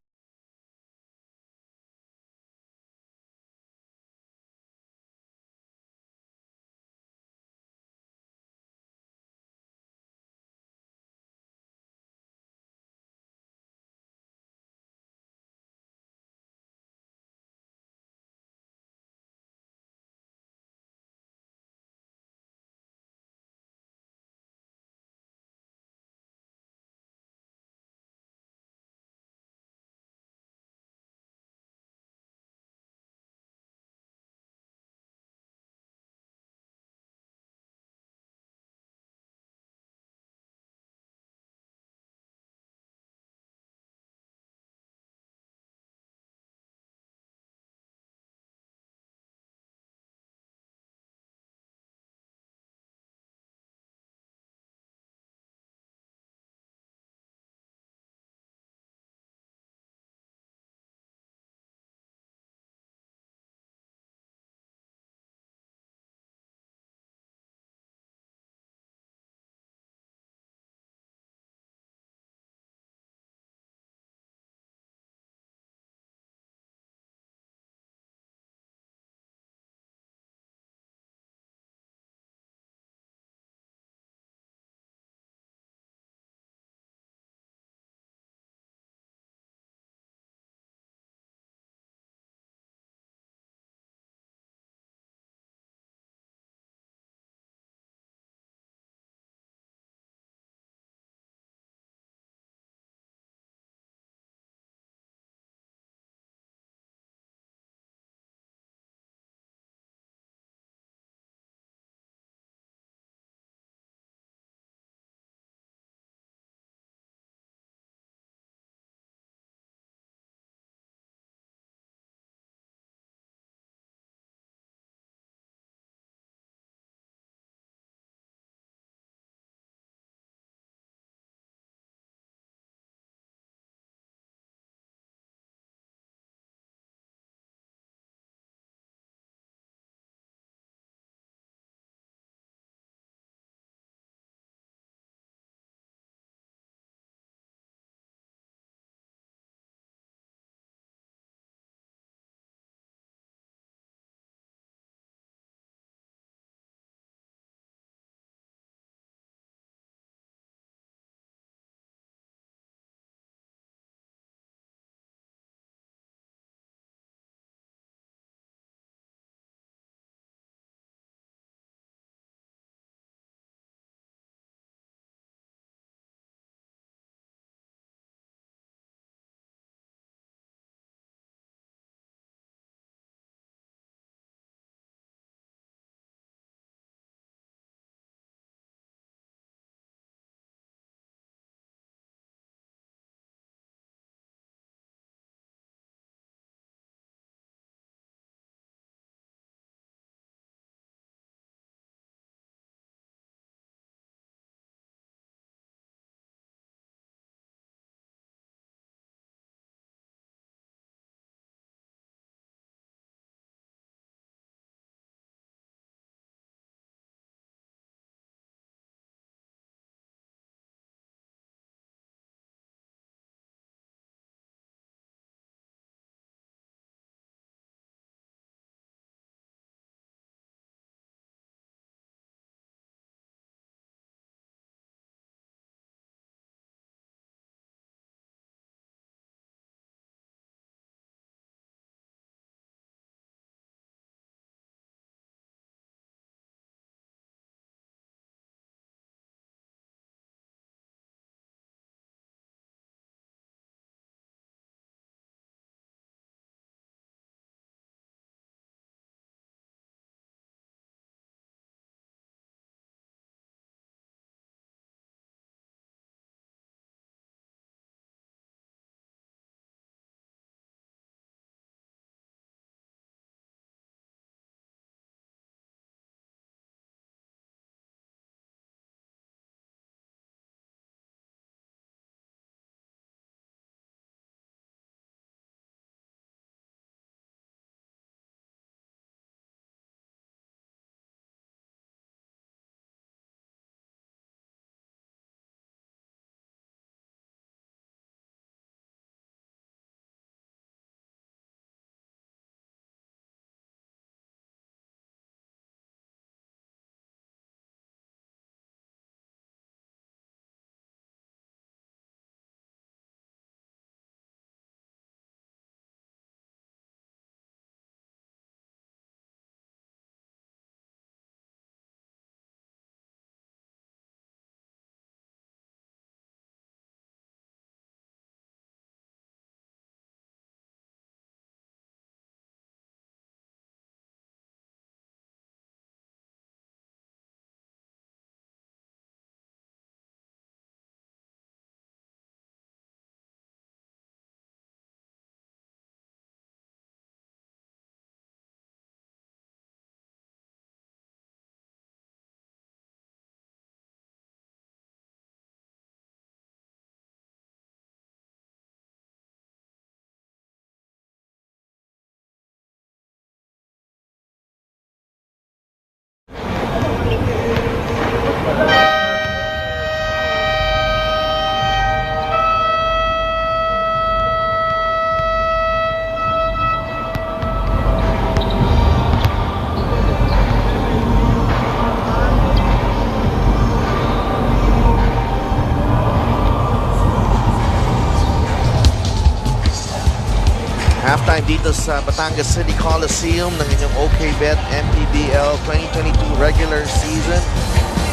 Halftime dito sa Batangas City Coliseum ng inyong OKBet Mpbl 2022 regular season.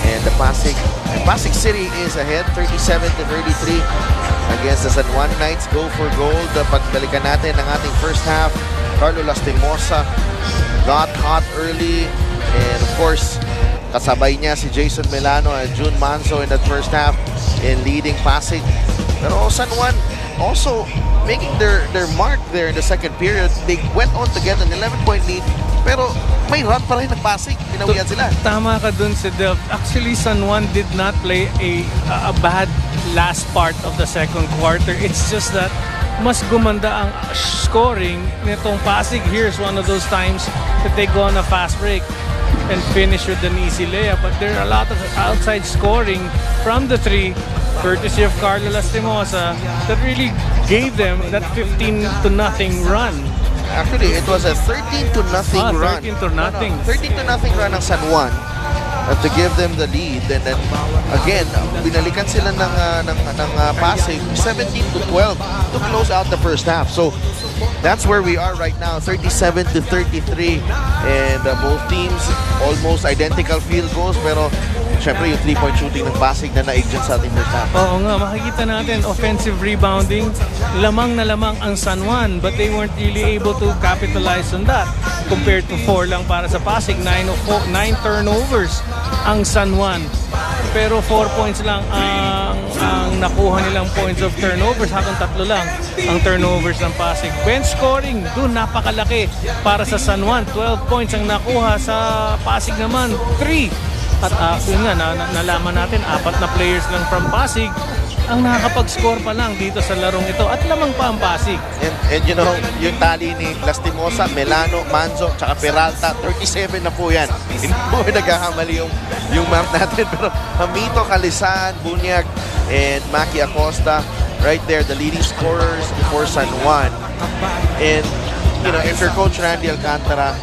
And the Pasig City is ahead 37-33 against the San Juan Knights. Go for gold. Pagbalikan natin ang ating first half. Carlo Lastimosa got hot early, and of course kasabay niya si Jason Milano and June Manso in that first half in leading Pasig. Pero San Juan also making their mark there in the second period. They went on to get an 11-point lead, pero may run pa rin ng Pasig. Pinawian sila. Tama ka dun si Dev. Actually, San Juan did not play a bad last part of the second quarter. It's just that mas gumanda ang scoring nitong Pasig. Here's one of those times that they go on a fast break and finish with an easy layup. But there are a lot of outside scoring from the three, courtesy of Carlo Lastimosa, that really gave them that 15-0 run. Actually, it was a 13-0 run. 13-0. 13-0 run ng San Juan to give them the lead. And then again, binalikan sila ng Pasig 17-12 to close out the first half. So that's where we are right now, 37-33, and both teams almost identical field goals, pero syempre yung 3-point shooting ng Pasig na naig dyan sa ating first half. Oo nga, makikita natin offensive rebounding, lamang na lamang ang San Juan, but they weren't really able to capitalize on that compared to 4 lang para sa Pasig. 9 turnovers ang San Juan, pero 4 points lang ang nakuha nilang points of turnovers, habang 3 lang ang turnovers ng Pasig. Bench scoring, doon napakalaki para sa San Juan. 12 points ang nakuha, sa Pasig naman 3. At yun nga, nalaman natin, 4 na players lang from Pasig ang nakakapag-score pa lang dito sa larong ito, at lamang pa ang Pasig. And you know, yung tali ni Lastimosa, Milano, Manzo, tsaka Peralta, 37 na po yan. Hindi po nagkakamali yung map natin. Pero Hamito, Calisan, Bunyag, and Maki Acosta, right there, the leading scorers for San Juan. And, you know, if you're Coach Randy Alcantara,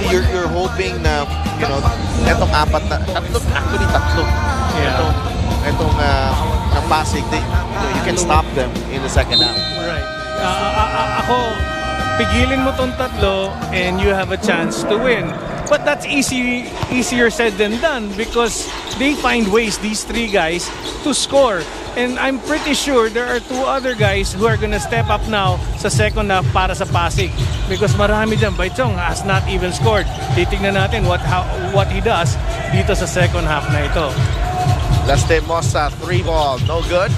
you're hoping na, you know, etong tatlo. Yeah. Itong ng Pasig, you can stop them in the second half. Right. Ako, pigilin mo tong tatlo and you have a chance to win. But that's easier said than done, because they find ways, these 3 guys, to score. And I'm pretty sure there are 2 other guys who are gonna step up now sa second half para sa Pasig, because marami dyan. Baichong has not even scored. Titignan natin what he does dito sa second half na ito. Lastimosa, 3 ball, no good.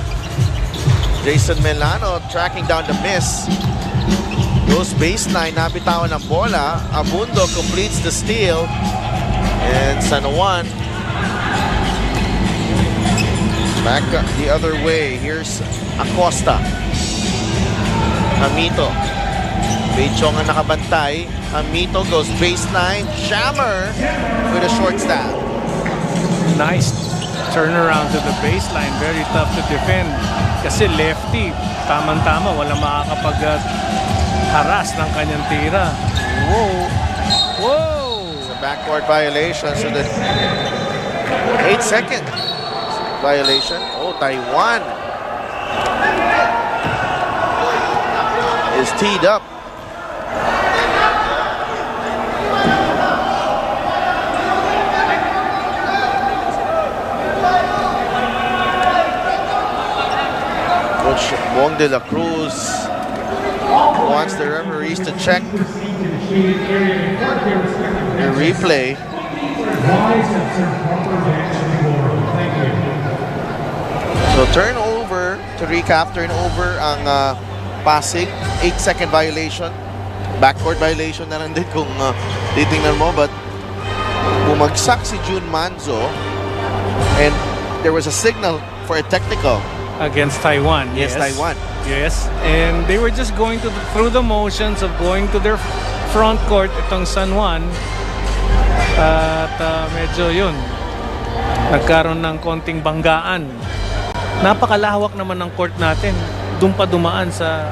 Jason Milano tracking down the miss. Goes baseline, nabitawan ng bola. Abundo completes the steal. And San Juan back the other way. Here's Acosta. Hamito. Beichong ang nakabantay. Hamito goes baseline. Shammer with a short stab. Nice turnaround to the baseline. Very tough to defend kasi lefty. Tamang-tama, walang makakapag-haras ng kanyang tira. Whoa! It's a backcourt violation. So the 8-second violation. Oh, Taiwan is teed up. Coach Wong de la Cruz wants the referees to check the replay. So turnover, to recap, turnover ang Pasig, 8-second violation. Backcourt violation na lang din kung titingnan mo, but bumagsak si June Manzo and there was a signal for a technical against Taiwan. Yes, Taiwan. Yes, and they were just going through the motions of going to their front court, itong San Juan. At medyo yun, nagkaroon ng konting banggaan. Napakalawak naman ng court natin. Doon pa dumaan sa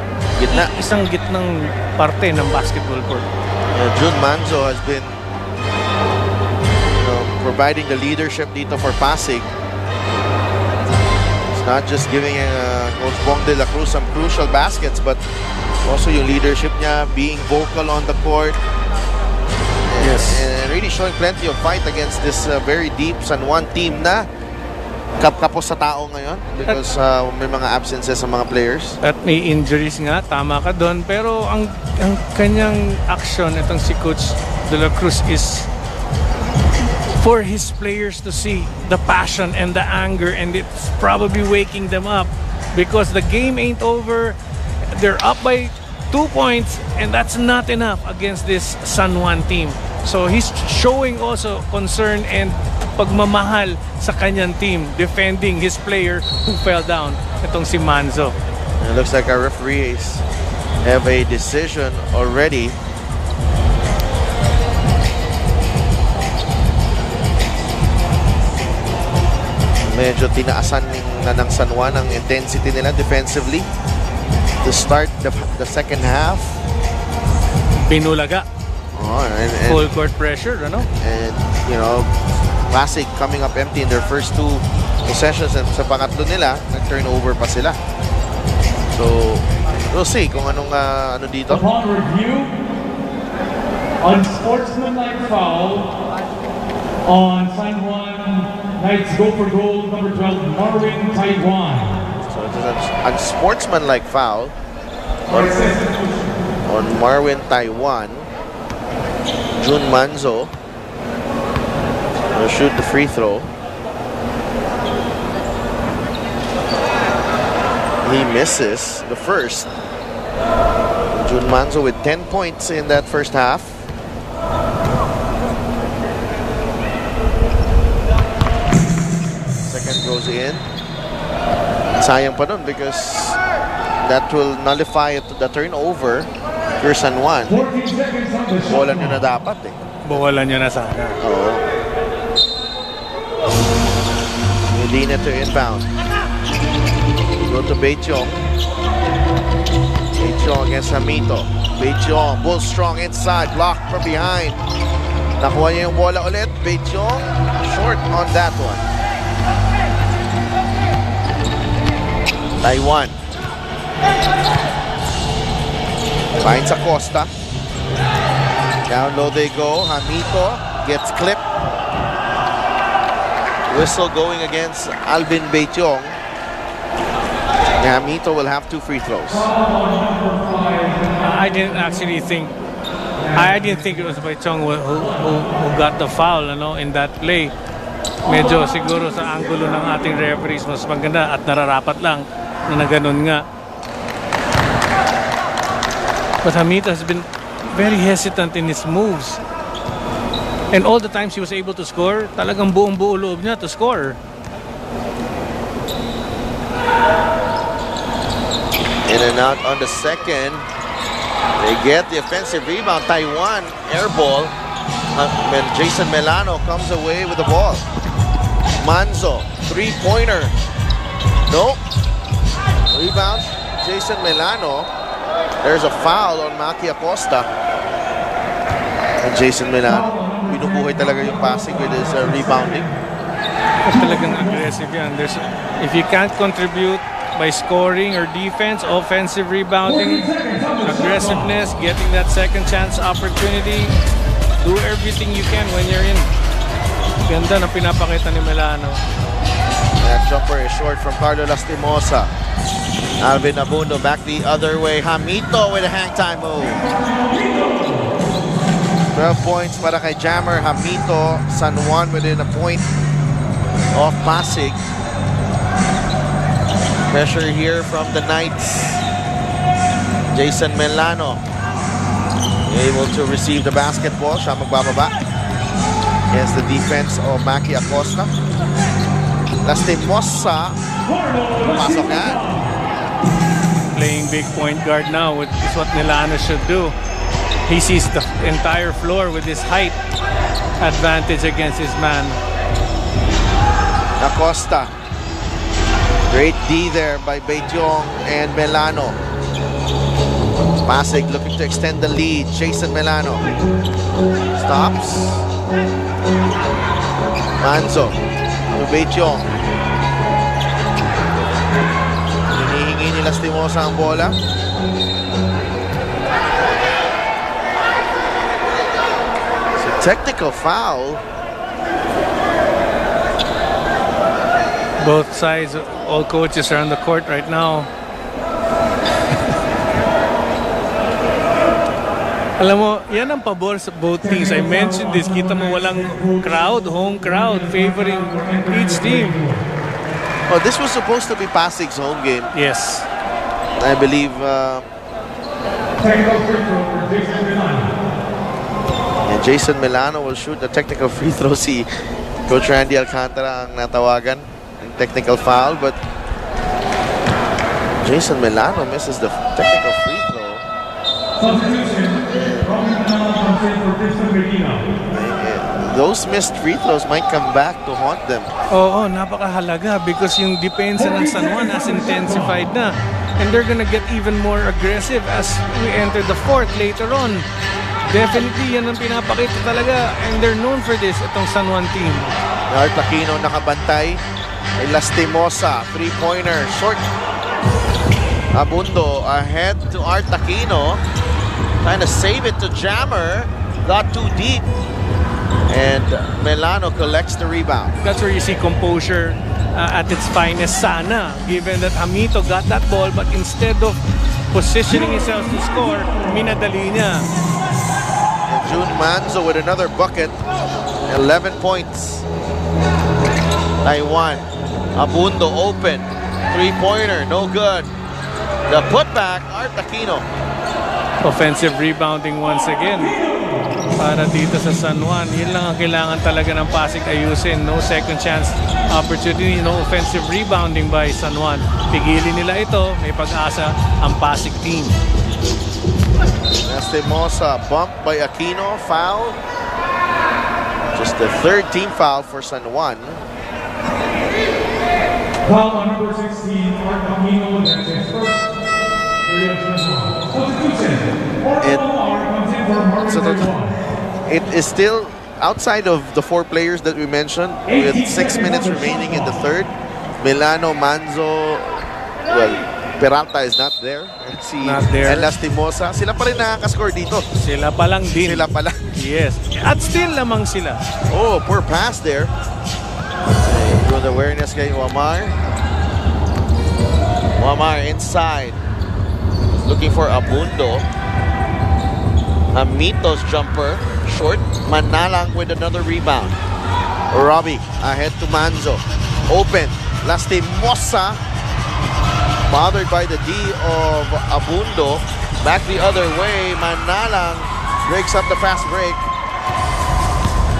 isang gitnang parte ng basketball court. June Manzo has been, you know, providing the leadership dito for Pasig. not just giving Coach Bong de la Cruz some crucial baskets, but also yung leadership niya, being vocal on the court. Yes. And really showing plenty of fight against this very deep San Juan team na kapos sa tao ngayon because may mga absences sa mga players. At may injuries nga, tama ka doon. Pero ang kanyang action, itong si Coach de la Cruz, is for his players to see the passion and the anger, and it's probably waking them up because the game ain't over. They're up by 2 points, and that's not enough against this San Juan team. So he's showing also concern and pagmamahal sa kanyang team, defending his player who fell down, itong si Manzo. It looks like our referees have a decision already. Medyo tinaasan na ng San Juan ang intensity nila defensively to start the second half. Pinulaga. Oh, and Full court pressure, ano? And, you know, Pasig coming up empty in their first 2 possessions, and sa pangatlo nila, nag-turnover pa sila. So, we'll see kung anong ano dito. Upon review, unsportsmanlike foul on San Juan Knights go for goal number 12, Marvin Taiwan. So, it is an unsportsmanlike foul on Marvin Taiwan. Jun Manzo will shoot the free throw. He misses the first. Jun Manzo with 10 points in that first half. Second goes in. Sayang pa nun because that will nullify the turnover for San Juan. 14 seconds on the shot Bola nyo na dapat eh. Bawalan niya na sana. Oo. Medina to inbound. Go to Beichong. Beichong against Hamito. Beichong, bull strong inside, blocked from behind. Nakuha niya yung bola ulit. Beichong, short on that one. Taiwan. Finds Acosta. Down low they go. Hamito gets clipped. Whistle going against Alvin Beichong. Hamito will have 2 free throws. I didn't think it was Beichong who got the foul, ano, in that play. Medyo siguro sa anggulo ng ating referees mas maganda at nararapat lang na ganun nga. But Hamito has been very hesitant in his moves. And all the times he was able to score, talagang buong-buo loob niya to score. In and out on the second. They get the offensive rebound. Taiwan air ball. When Jason Melano comes away with the ball. Manzo, 3-pointer. No. Rebound, Jason Melano. There's a foul on Maki Acosta. And Jason Melano, binubuhay talaga yung Pasig with his rebounding. Talagang aggressive yan. If you can't contribute by scoring or defense, offensive rebounding, aggressiveness, getting that second chance opportunity, do everything you can when you're in. Ganda na pinapakita ni Melano. That jumper is short from Carlo Lastimosa. Alvin Abundo back the other way. Hamito with a hang time move. 12 points para kay Jammer Hamito. San Juan within a point of Pasig. Pressure here from the Knights. Jason Melano able to receive the basketball. Siya magbababa against the defense of Maki Acosta. Lastimosa. Pasok na. Playing big point guard now is what Melano should do. He sees the entire floor with his height advantage against his man. Acosta. Great D there by Beichong and Melano. Pasig looking to extend the lead. Jason Melano. Stops. Manzo to Beichong. ni Lastimosa ang bola. So technical foul. Both sides, all coaches are on the court right now. Alam mo, yan ang pabor sa both teams. I mentioned this. Kita mo walang crowd, home crowd favoring each team. Oh, this was supposed to be Pasig's home game. Yes. I believe Technical free throw for Jason Milano. and Jason Milano will shoot the technical free throw. Si Coach Randy Alcantara ang natawagan ng technical foul, but Jason Milano misses the technical free throw. Substitution. Robin Milano comes in for Jason Medina. Those missed free throws might come back to haunt them. Oo, napakahalaga because yung depensa ng San Juan has intensified na. And they're gonna get even more aggressive as we enter the fourth later on. Definitely, yan ang pinapakita talaga. And they're known for this, itong San Juan team. Art Aquino nakabantay. Ay Lastimosa, three-pointer, short. Abundo ahead to Art Aquino. Trying to save it to Jammer. Got too deep. And Milano collects the rebound. That's where you see composure at its finest sana. Given that Hamito got that ball, but instead of positioning himself to score, minadali niya. And June Manzo with another bucket. 11 points. Taiwan. Abundo open. Three-pointer, no good. The putback, Art Aquino. Offensive rebounding once again para dito sa San Juan. Yun lang ang kailangan talaga ng Pasig ayusin. No second chance opportunity, no offensive rebounding by San Juan. Pigilin nila ito, may pag-asa ang Pasig team. Lastimosa bumped by Aquino, foul. Just the third team foul for San Juan. Foul on number 16, Art Aquino. That's his first. Substitution. Art comes in for Marvin Taiwan. It is still outside of the four players that we mentioned with 6 minutes remaining in the third. Milano, Manzo, well, Peralta is not there. Not there. And Lastimosa. Sila pa rin nakakascore dito. Sila pa lang din. Sila pa lang. Yes. At still lamang sila. Oh, poor pass there. Good awareness kay Wamar. Wamar inside. Looking for Abundo. Amito's jumper. Short. Manalang with another rebound. Robbie ahead to Manzo. Open. Lastimosa. Bothered by the D of Abundo. Back the other way. Manalang breaks up the fast break.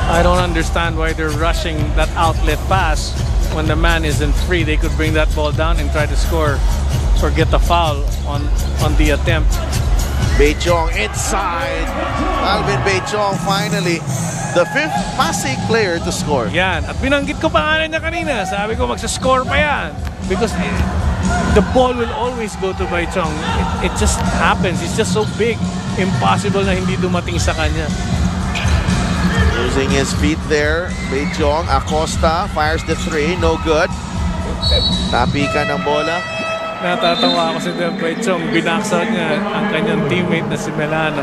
I don't understand why they're rushing that outlet pass when the man isn't free. They could bring that ball down and try to score or get the foul on the attempt. Beichong inside. Alvin Beichong finally the fifth Pasig player to score. Yan. At binanggit ko pangalan niya kanina. Sabi ko magsascore pa yan. Because the ball will always go to Beichong. It just happens. It's just so big. Impossible na hindi dumating sa kanya. Using his feet there. Beichong. Acosta fires the three. No good. Tapikan ng bola. Natatawa ako si Beichong. Binaksaw niya ang kanyang teammate na si Milano.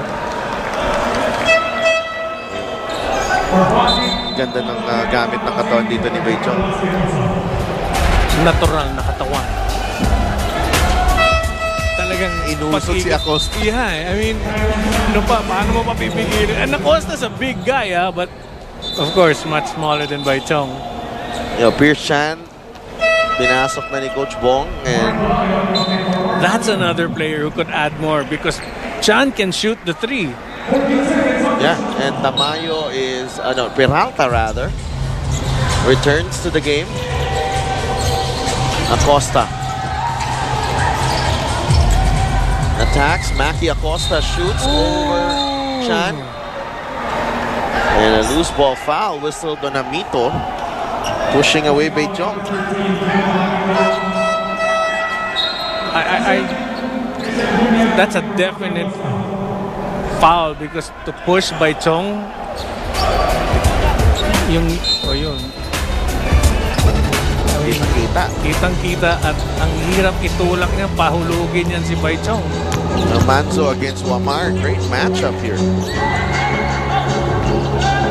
Ganda ng gamit ng katawan dito ni Beichong. Natural na katawan. Talagang Inusot si Acosta. Yeah, I mean, paano mo papipigilin? And Acosta's a big guy, but of course, much smaller than Beichong. Pierce Chan, binasok na ni Coach Bong, and That's another player who could add more because Chan can shoot the three. yeah, and Tamayo is Peralta rather returns to the game. Acosta attacks. Maki Acosta shoots over Chan, and a loose ball foul whistled on Amito, pushing away Beichong. That's a definite foul because to push Beichong, yun. Nakita kita. Kitang-kita at ang hirap itulak niya, pahulugin yan si Baichong. Manzo against Wamar. Great matchup here.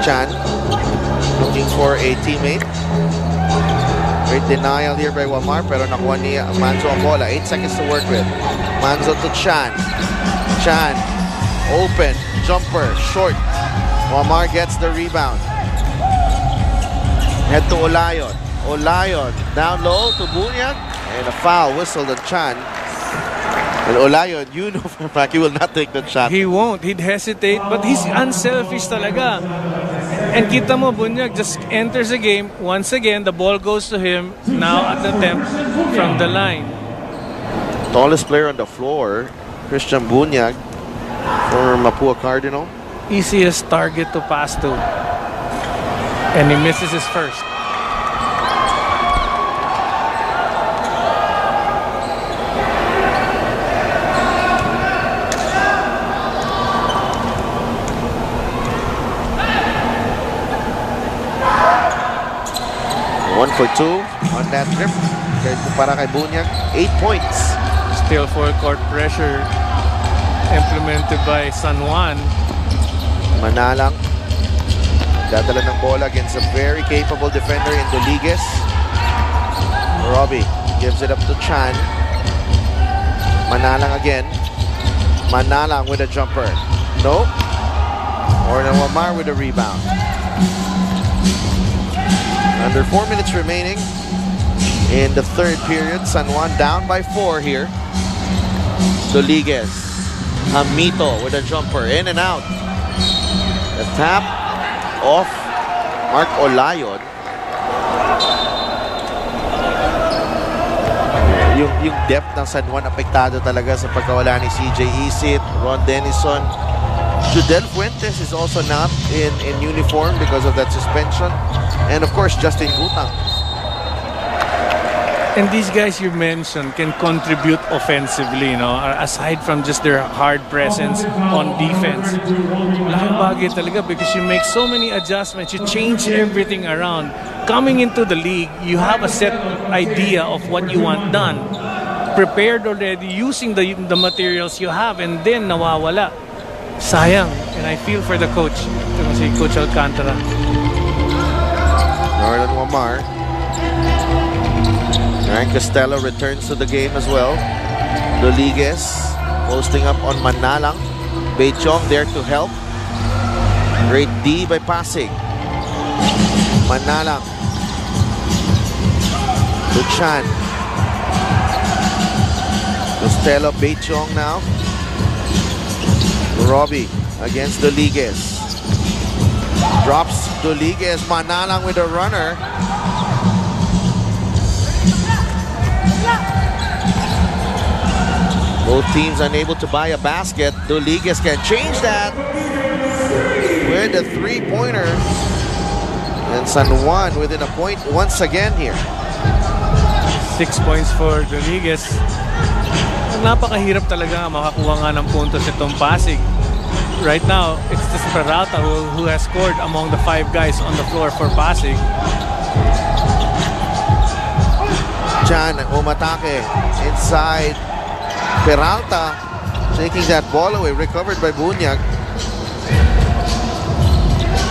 Chan looking for a teammate. Great denial here by Wamar, pero nakuha ni Manzo ang bola. 8 seconds to work with. Manzo to Chan. Chan, open, jumper, short. Wamar gets the rebound. Head to Olayon. Olayon down low to Bunyag, and a foul whistled on Chan. And Olayon, you know for a fact he will not take that shot. He won't. He'd hesitate, but he's unselfish talaga. And kita mo, Bunyag just enters the game. Once again, the ball goes to him. Now at the attempt from the line. Tallest player on the floor, Christian Bunyag for Mapua Cardinal. Easiest target to pass to. And he misses his first. One for two on that trip. Para kay Bunyag, 8 points. Still full court pressure implemented by San Juan. Manalang dadala ng bola against a very capable defender in Doligues. Robbie gives it up to Chan. Manalang again. Manalang with a jumper. Nope. Or Wamar with a rebound. Under 4 minutes remaining in the third period. San Juan down by 4 here. Doligues. Hamito with a jumper. In and out. The tap off Mark Olayon. Yung depth ng San Juan apektado talaga sa pagkawala ni CJ Isit, Ron Denison. Judel Fuentes is also not in uniform because of that suspension. And of course, Justin Gutang. And these guys you mentioned can contribute offensively, you know, aside from just their hard presence on defense. Laking bagay talaga because you make so many adjustments, you change everything around. Coming into the league, you have a set idea of what you want done. Prepared already, using the materials you have, and then nawawala. Sayang. And I feel for the coach. Ito si Coach Alcantara. Norlan Wamar. Ryan Costello returns to the game as well. Doligues posting up on Manalang. Beichong there to help. Great D by Pasig. Manalang. To Chan. Costello, Beichong now. Robbie against Doligues. Drops Doligues. Manalang with a runner. Both teams unable to buy a basket. Doligues can change that with a three-pointer. And San Juan within a point once again here. 6 points for Doligues. Napakahirap talaga makakuha nga ng puntos itong Pasig. Right now, it's just Peralta who has scored among the 5 guys on the floor for Pasig. Chan umatake inside. Peralta taking that ball away, recovered by Bunyag.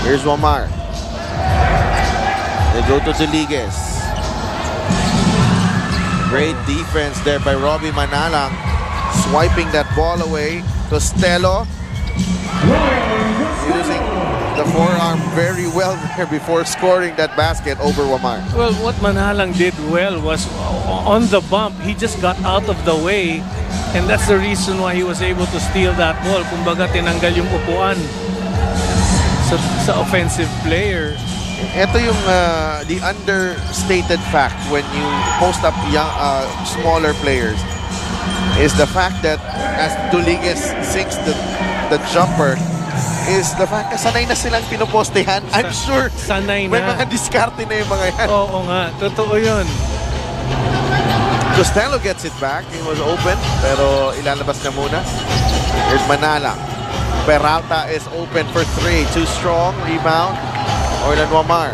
Here's Wamar. They go to Doligues. Great defense there by Robbie Manalang. Swiping that ball away. Costello using the forearm very well there before scoring that basket over Wamar. Well, what Manalang did well was on the bump, he just got out of the way. And that's the reason why he was able to steal that ball. Kumbaga, tinanggal yung upuan sa offensive player. Ito yung the understated fact when you post up young, smaller players is the fact that as Doligues sinks the jumper is the fact na sanay na silang pinupostehan. I'm sure sanay may na. mga diskarte na yung mga yan. Oo nga, totoo yun. Costello gets it back. It was open, pero ilalabas na muna. Here's Manalang. Peralta is open for 3. Too strong. Rebound. Orlan Wamar.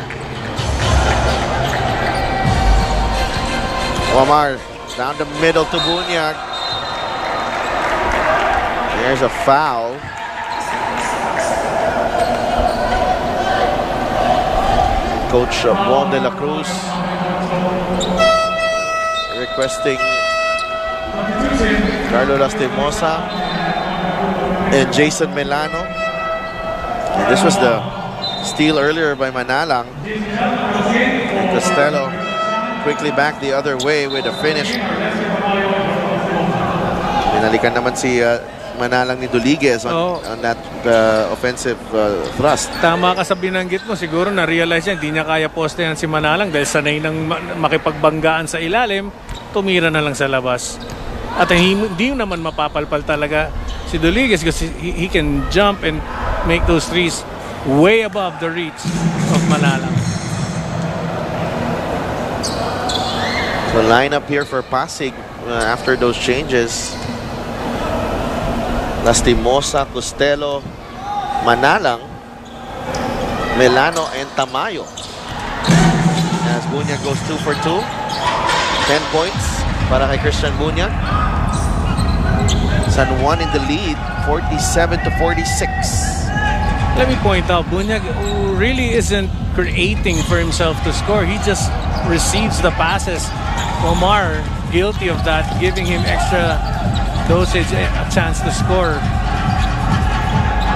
Omar down the middle to Bunyag. There's a foul. Coach Juan de la Cruz requesting Carlo Lastimosa and Jason Melano. And this was the steal earlier by Manalang. And Costello quickly back the other way with a finish. Binalikan naman si Manalang ni Doliguez on that offensive thrust. Tama ka sa binanggit mo. Siguro na-realize niya, hindi niya kaya postehan si Manalang dahil sanay nang makipagbanggaan sa ilalim, tumira na lang sa labas. At hindi naman mapapalpal talaga si Doliguez because he can jump and make those threes way above the reach of Manalang. The lineup here for Pasig after those changes. Lastimosa, Costello, Manalang, Melano, and Tamayo. As Bunyag goes 2 for 2. 10 points para kay Christian Bunyag. San Juan in the lead, 47-46. Let me point out, Bunyag really isn't creating for himself to score. He just receives the passes. Omar, guilty of that, giving him extra dosage, a chance to score.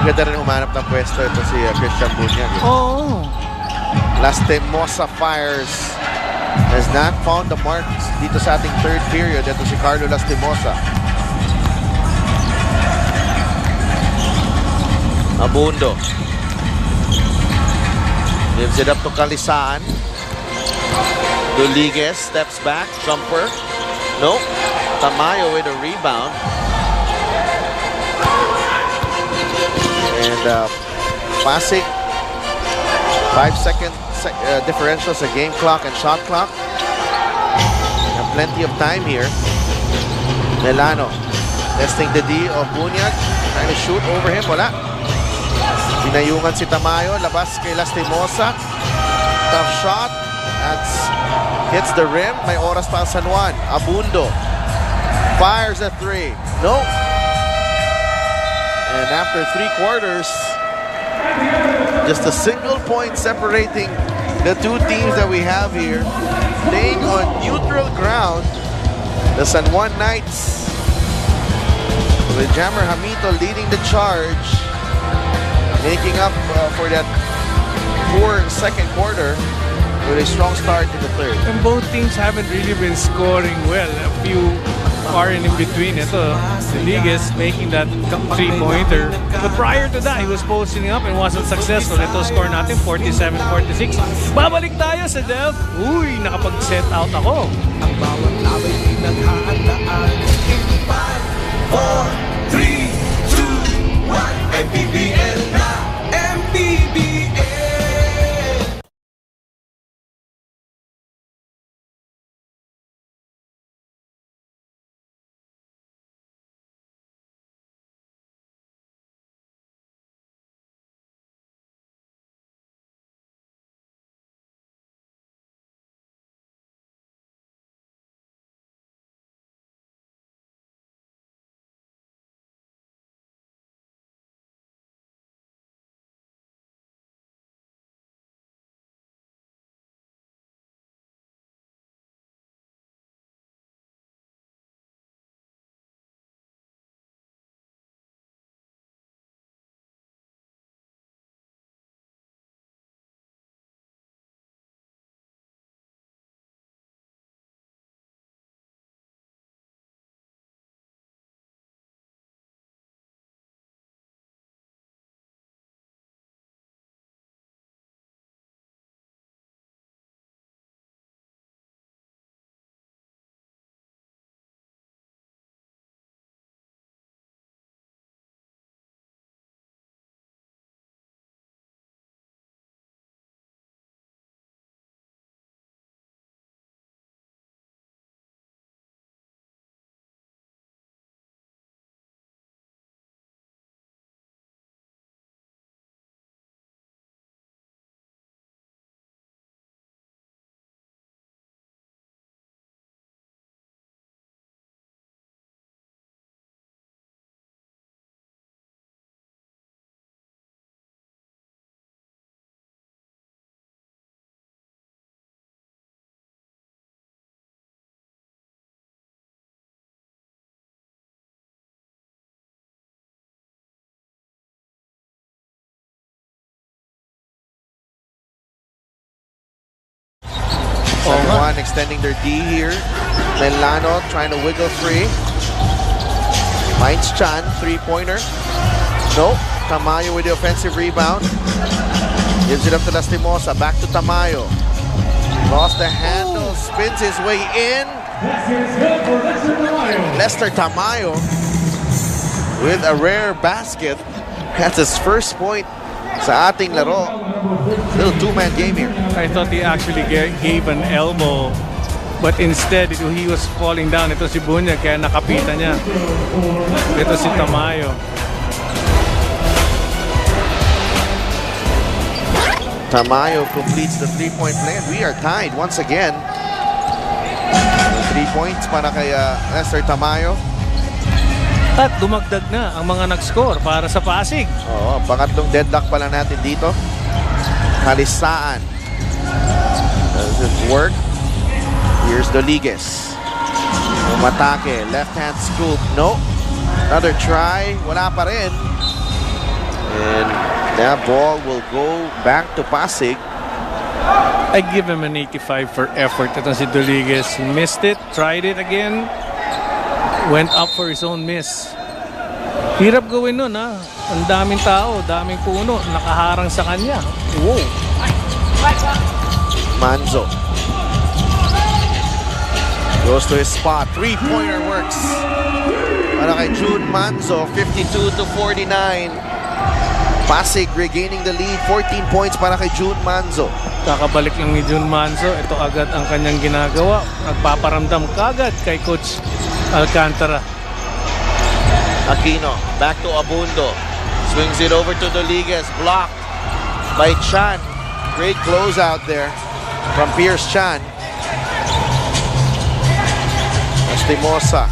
Ganda rin umanap ng pwesto ito si Christian Bunyag. Oh. Lastimosa fires. Has not found the marks dito sa ating third period. Ito si Carlo Lastimosa. Abundo. Gives it up to Kalisaan. Doliguez steps back. Jumper. Nope. Tamayo with a rebound. And Pasig, 5-second differential sa game clock and shot clock. Have plenty of time here. Melano testing the D of Bunyag. Trying to shoot over him. Wala. Pinayungan si Tamayo. Labas kay Lastimosa. Tough shot. Hits the rim. May oras pa ang San Juan. Abundo fires a 3. No. And after 3 quarters, just a single point separating the two teams that we have here. Playing on neutral ground, the San Juan Knights with Jammer Hamito leading the charge, making up for that poor second quarter with a strong start in the third. And both teams haven't really been scoring well. A few are in between. Ito, Rodriguez making that 3-pointer. But prior to that, he was posting up and wasn't successful. Ito score natin, 47-46. Babalik tayo sa Delph. Uy, nakapag-set out ako. Ang bawat laway pinaghahandaan. 5, 4, 3, 2, 1. Mpbl na Mpbl. Oo nga. Juan extending their D here. Melano trying to wiggle free. Finds Chan, three-pointer. No. Tamayo with the offensive rebound. Gives it up to Lastimosa. Back to Tamayo. Lost the handle. Spins his way in. Lester Tamayo with a rare basket. That's his first point sa ating laro. Little two-man game here. I thought he actually gave an elbow. But instead, he was falling down. Ito si Bunyag, kaya nakapitan niya. Ito si Tamayo. Tamayo completes the three-point play and we are tied once again. 3 points para kay Lester Tamayo. At dumagdag na ang mga nag-score para sa Pasig. Oo, pangatlong deadlock pala natin dito. Halisaan. Does it work? Here's Doliges. Umatake. Left-hand scoop. No. Another try. Wala pa rin. And that ball will go back to Pasig. I give him an 85 for effort. Ito si Doliges. Missed it. Tried it again. Went up for his own miss. Hirap gawin nun, ha. Ang daming tao, daming puno, nakaharang sa kanya. Wow. Manzo. Goes to his spot. Three-pointer works. Para kay June Manzo, 52-49. Pasig regaining the lead. 14 points para kay June Manzo. Kakabalik lang ni Jun Manzo. Ito agad ang kanyang ginagawa. Nagpaparamdam kagad kay Coach Alcantara. Aquino, back to Abundo. Swings it over to Doliges. Blocked by Chan. Great closeout there from Pierce Chan. Lastimosa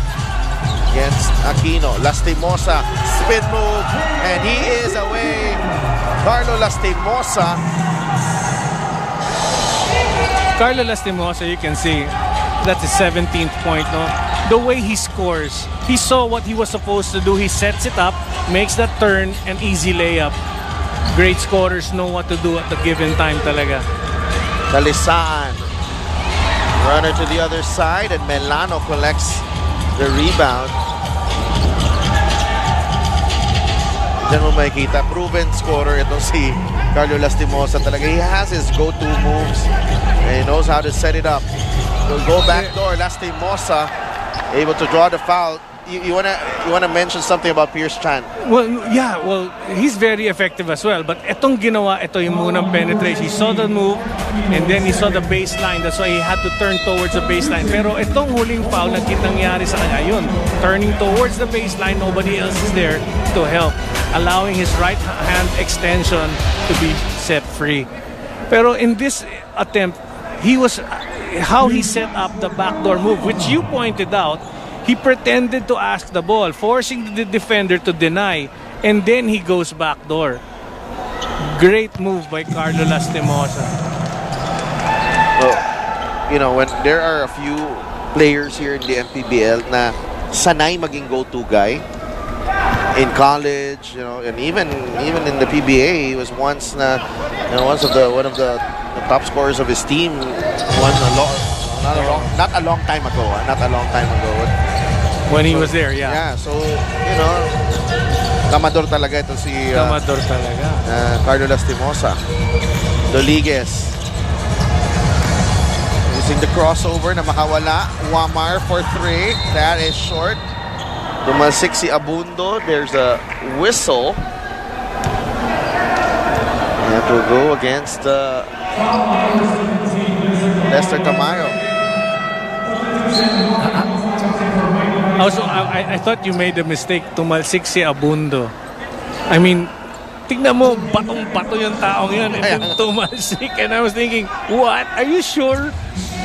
against Aquino. Lastimosa, spin move, and he is away. Carlo Lastimosa. Carlo Lastimosa, you can see, that's his 17th point, no? The way he scores, he saw what he was supposed to do. He sets it up, makes that turn, and easy layup. Great scorers know what to do at the given time talaga. Talisaan. Runner to the other side, and Melano collects the rebound. Diyan mo makikita, proven scorer itong si Carlo Lastimosa talaga. He has his go-to moves, and he knows how to set it up. He'll go back door. Lastimosa able to draw the foul. You wanna mention something about Pierce Chan? Well, yeah, well, he's very effective as well. But itong ginawa, ito yung munang penetration. He saw the move, and then he saw the baseline. That's why he had to turn towards the baseline. Pero itong huling foul na nangyari sa kanya, yun, turning towards the baseline, nobody else is there to help, allowing his right hand extension to be set free. Pero in this attempt, how he set up the backdoor move, which you pointed out. He pretended to ask the ball, forcing the defender to deny, and then he goes backdoor. Great move by Carlo Lastimosa. Well, when there are a few players here in the Mpbl na sanay maging go-to guy in college, and even in the PBA, he was once one of the top scorers of his team. Not a long time ago. When he was there, yeah. Yeah, so, kamador talaga ito si Kamador talaga. Carlo Lastimosa. Doliges. Using the crossover na makawala. Wamar for 3. That is short. Tumalsik si Abundo. There's a whistle. That will go against Lester Tamayo. Also, I thought you made a mistake. Tumalsik si Abundo. I mean, tignan mo, batong-bato yung taong yun. And then tumalsik. And I was thinking, what? Are you sure?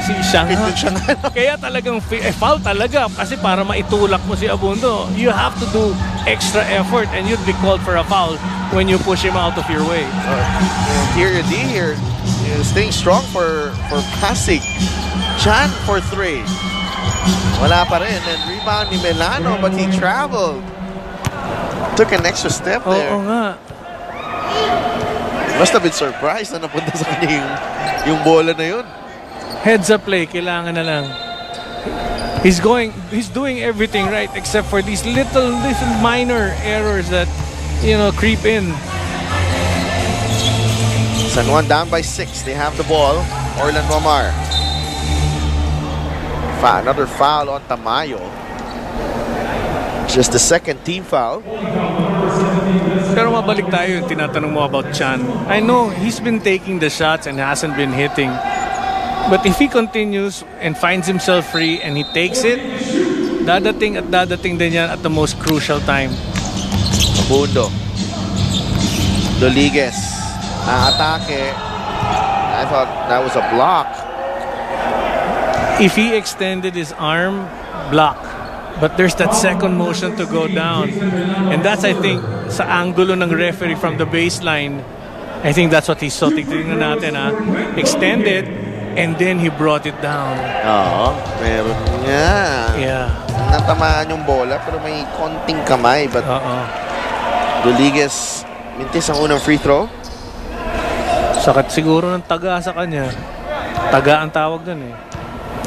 Si siya nga. Kaya talagang foul talaga. Kasi para maitulak mo si Abundo, you have to do extra effort and you'd be called for a foul when you push him out of your way. Interior D here is staying strong for Pasig. Chan for 3. Wala pa rin. And rebound ni Melano, but he traveled. Took an extra step there. Oo nga. Must have been surprised na napunta sa kanya yung bola na yun. Heads up play, kailangan na lang. He's doing everything right except for these little minor errors that, creep in. San Juan down by 6. They have the ball. Orlan Wamar. Another foul on Tamayo. Just the second team foul. Pero mabalik tayo yung tinatanong mo about Chan. I know he's been taking the shots and hasn't been hitting. But if he continues and finds himself free and he takes it, dadating din yan at the most crucial time. Abundo. Doliges. Atake. I thought that was a block. If he extended his arm, block. But there's that second motion to go down. And that's, I think, sa angulo ng referee from the baseline, I think that's what he saw. Tignan natin, extend it, and then he brought it down. Oo, meron nga. Yeah. Natamaan yung bola, pero may konting kamay. But Doliges mintis ang unang free throw. Sakit siguro ng taga sa kanya. Taga ang tawag dun eh.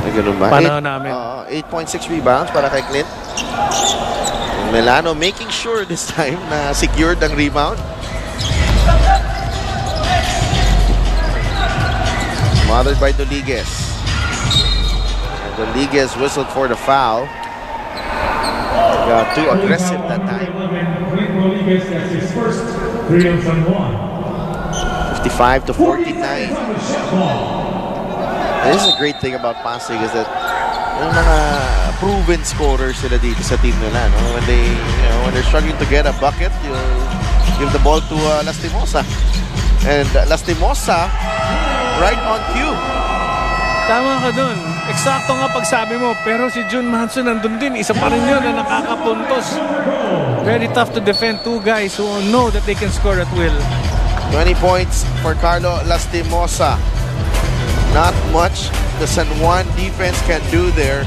Ay, ganun ba? Panahon namin. 8.6 rebounds para kay Clint. Melano making sure this time na secured ang rebound. Smothered by Doliges. And Doliges whistled for the foul. Got too aggressive that time. 55 to 49. This is a great thing about Pasig is that yung mga proven scorers sila dito sa team nila. No? When they're struggling to get a bucket, you give the ball to Lastimosa. And Lastimosa, right on cue. Tama ka dun. Eksakto nga pagsabi mo. Pero si Jun Manson nandun din. Isa pa rin yun na nakakapuntos. Very tough to defend two guys who know that they can score at will. 20 points for Carlo Lastimosa. Not much the San Juan defense can do there.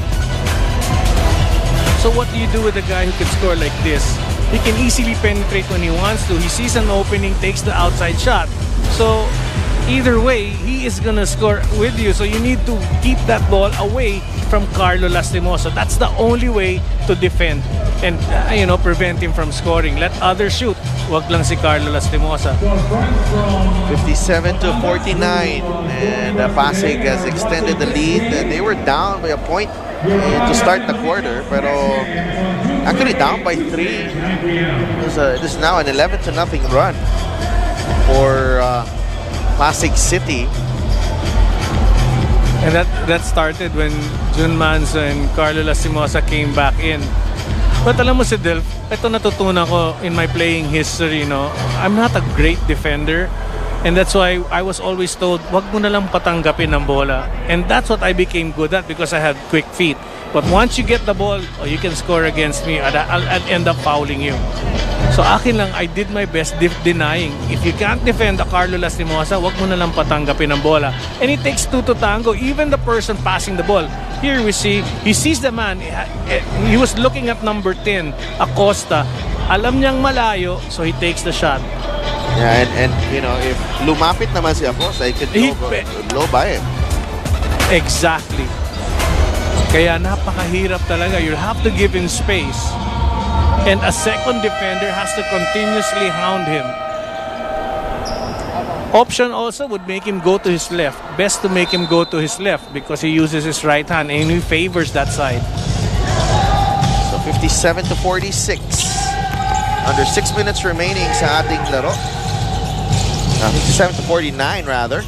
So what do you do with a guy who can score like this? He can easily penetrate when he wants to. He sees an opening, takes the outside shot. So either way, he is gonna score with you. So you need to keep that ball away from Carlo Lastimosa. That's the only way to defend and prevent him from scoring. Let others shoot. Wag lang si Carlo Lastimosa. 57 to 49, and Pasig has extended the lead. They were down by a point to start the quarter, pero actually down by 3. It is now an 11-0 run for Pasig City. And that started when Jun Manso and Carlo Lastimosa came back in. But alam mo si Delph, ito natutunan ko in my playing history, I'm not a great defender. And that's why I was always told, wag mo na lang patanggapin ng bola. And that's what I became good at because I had quick feet. But once you get the ball, you can score against me, I'll end up fouling you. So akin lang, I did my best denying. If you can't defend the Carlo Lastimosa, wag mo na lang patanggapin ng bola. And it takes two to tango, even the person passing the ball. Here we see, he sees the man. He was looking at number 10, Acosta. Alam niyang malayo, so he takes the shot. Yeah, and if lumapit naman si Acosta, he could blow by him. Exactly. Kaya napakahirap talaga. You have to give him space. And a second defender has to continuously hound him. Option also would make him go to his left. Best to make him go to his left because he uses his right hand and he favors that side. So 57 to 46. Under 6 minutes remaining sa ating laro. 57 to 49 rather.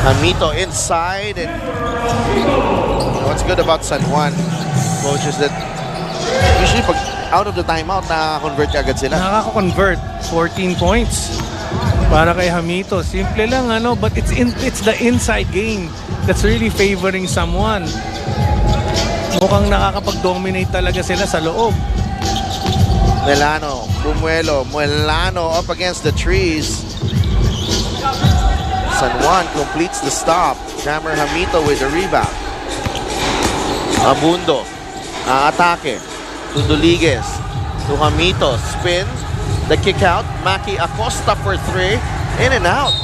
Amito inside, and what's good about San Juan, coach, is that usually pag out of the timeout, nakaka-convert agad sila. Nakaka-convert. 14 points para kay Hamito. Simple lang, but it's the inside game that's really favoring someone. Mukhang nakakapag-dominate talaga sila sa loob. Melano up against the trees. San Juan completes the stop. Jammer Hamito with the rebound. Abundo, atake to Doliges, to Hamito, spin, the kick out. Maki Acosta for 3, in and out.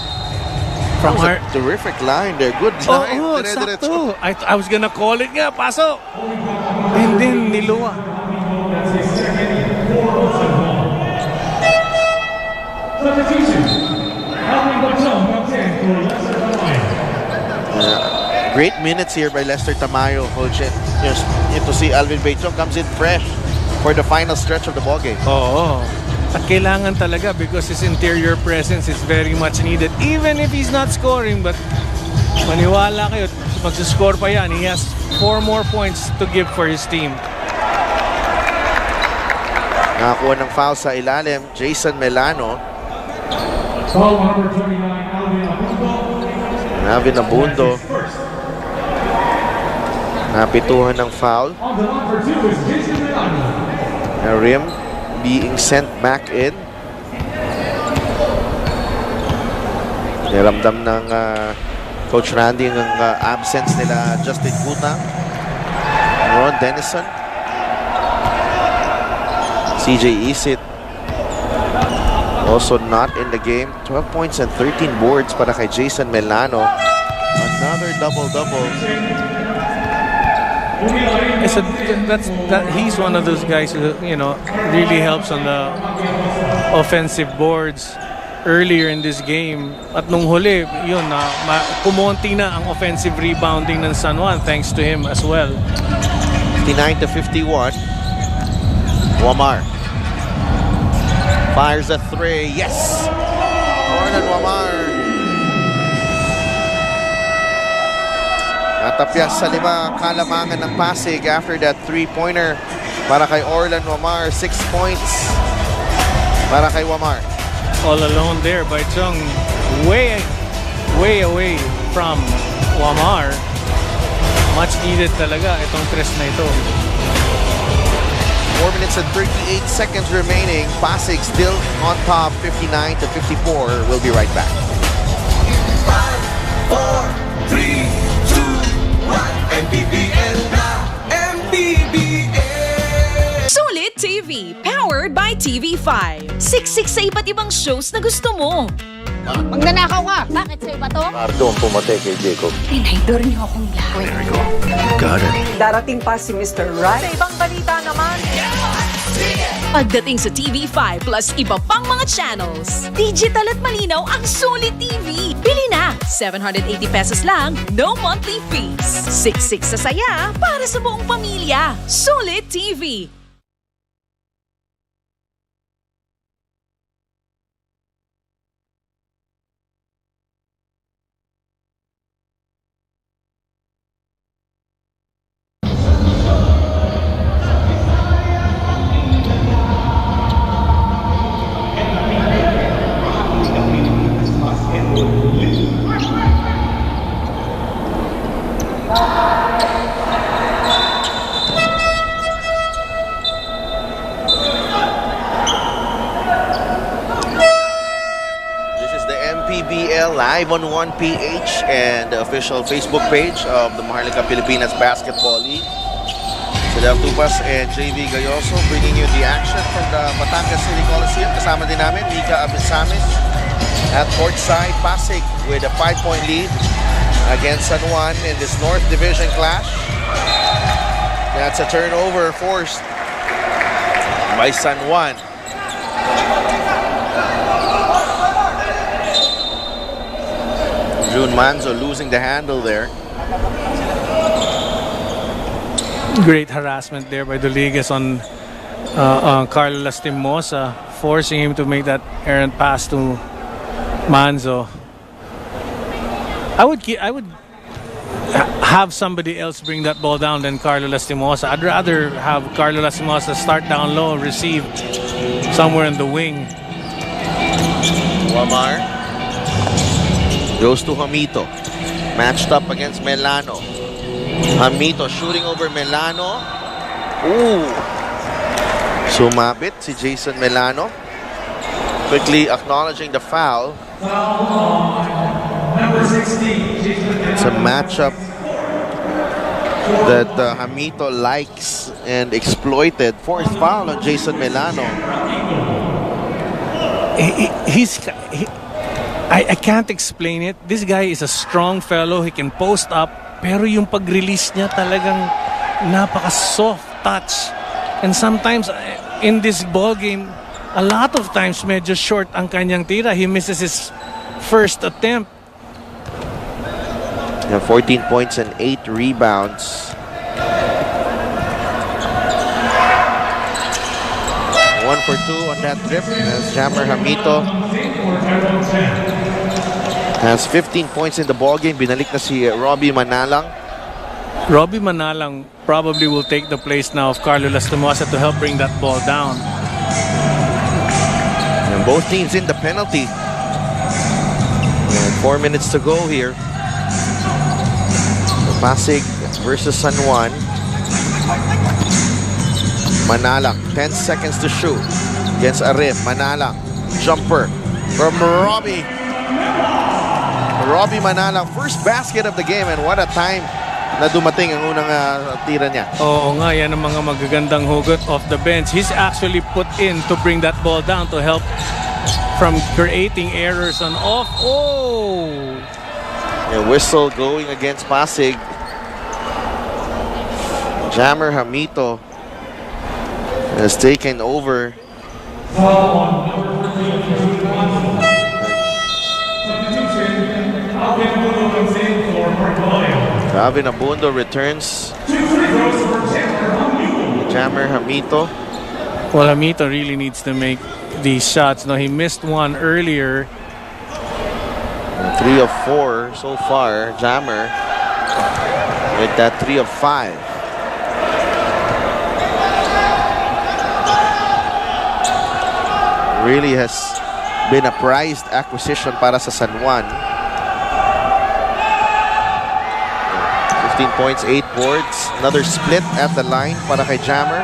From That was our... a terrific line there. Good line. Oh, Dire-diretso. sakto. I was gonna call it nga, paso. And then, niluwa. Substitution. Alvin Batson comes in for Lester Tamayo. Great minutes here by Lester Tamayo, Coach. Just to see Alvin Beichong comes in fresh for the final stretch of the ballgame. Oo. At kailangan talaga because his interior presence is very much needed. Even if he's not scoring, but maniwala kayo, magsascore pa yan. He has 4 more points to give for his team. Nakakuha ng foul sa ilalim, Jason Melano. Foul number 29, Alvin Abundo. Napituhan ng foul. On the line for 2 is Jason Milano. A rim being sent back in. Niramdam ng Coach Randy ng absence nila Justin Kutang, Ron Denison, CJ Isit also not in the game. 12 points and 13 boards para kay Jason Melano. Another double-double. He's one of those guys who, really helps on the offensive boards earlier in this game. At nung huli, yun, kumonti na ang offensive rebounding ng San Juan thanks to him as well. 59-51. Wamar fires a 3. Yes! Orlan Wamar. Natapyas sa 5 kalamangan ng Pasig after that 3-pointer para kay Orlan Wamar. 6 points para kay Wamar. All alone there by Chung, way away from Wamar. Much needed talaga itong tres na ito. 4 minutes and 38 seconds remaining. Pasig still on top, 59-54. We'll be right back. 5, 4, 3, 2, 1, Mpbl na, Mpbl. Sulit TV, powered by TV5. Siksik sa iba't ibang shows na gusto mo. Magnanakaw ka! Bakit sa'yo ba to? Mardo ang pumatay kay Jacob. Rinaydor niyo akong lahat. There we go. Got it. Darating pa si Mr. Right. Sa ibang balita naman, pagdating sa TV5 plus iba pang mga channels, digital at malinaw ang Sulit TV. Bili na! 780 pesos lang, no monthly fees. Siksik sa saya para sa buong pamilya. Sulit TV. Mpbl live on 1PH and the official Facebook page of the Maharlika Pilipinas Basketball League. Sila Tupas and JV Gayoso bringing you the action from the Batangas City Coliseum. Kasama din namin Mika Abisamis at courtside. Pasig with a 5-point lead against San Juan in this North Division clash. That's a turnover forced by San Juan. June Manzo losing the handle there. Great harassment there by Doligas on Carlo Lastimosa, forcing him to make that errant pass to Manzo. I would have somebody else bring that ball down than Carlo Lastimosa. I'd rather have Carlo Lastimosa start down low, receive somewhere in the wing. Wamar goes to Hamito, matched up against Melano. Hamito shooting over Melano. Ooh! Sumabit si Jason Melano. Quickly acknowledging the foul. Number 16, It's a matchup that Hamito likes and exploited. Fourth foul on I can't explain it. This guy is a strong fellow. He can post up. Pero yung pag-release niya talagang napaka-soft touch. And sometimes in this ball game, a lot of times medyo short ang kanyang tira. He misses his first attempt. 14 points and 8 rebounds. 1 for 2 on that trip as Jammer Hamito has 15 points in the ballgame. Binalik na si Robbie Manalang. Robbie Manalang probably will take the place now of Carlo Lastimosa to help bring that ball down. And both teams in the penalty. And 4 minutes to go here. Pasig versus San Juan. Manalang, 10 seconds to shoot against Arim. Manalang, jumper from Robbie Manalang, first basket of the game, and what a time na dumating ang unang tira niya. Oo nga, yan ang mga magagandang hugot off the bench. He's actually put in to bring that ball down to help from creating errors on off. Oh! A whistle going against Pasig. Jammer Hamito has taken over. Gavin Abundo returns. Jammer Hamito. Well, Hamito really needs to make these shots. No, he missed one earlier. 3 of 4 so far. Jammer with that 3 of 5. Really has been a prized acquisition para sa San Juan. 15 points, 8 boards. Another split at the line para kay Jammer.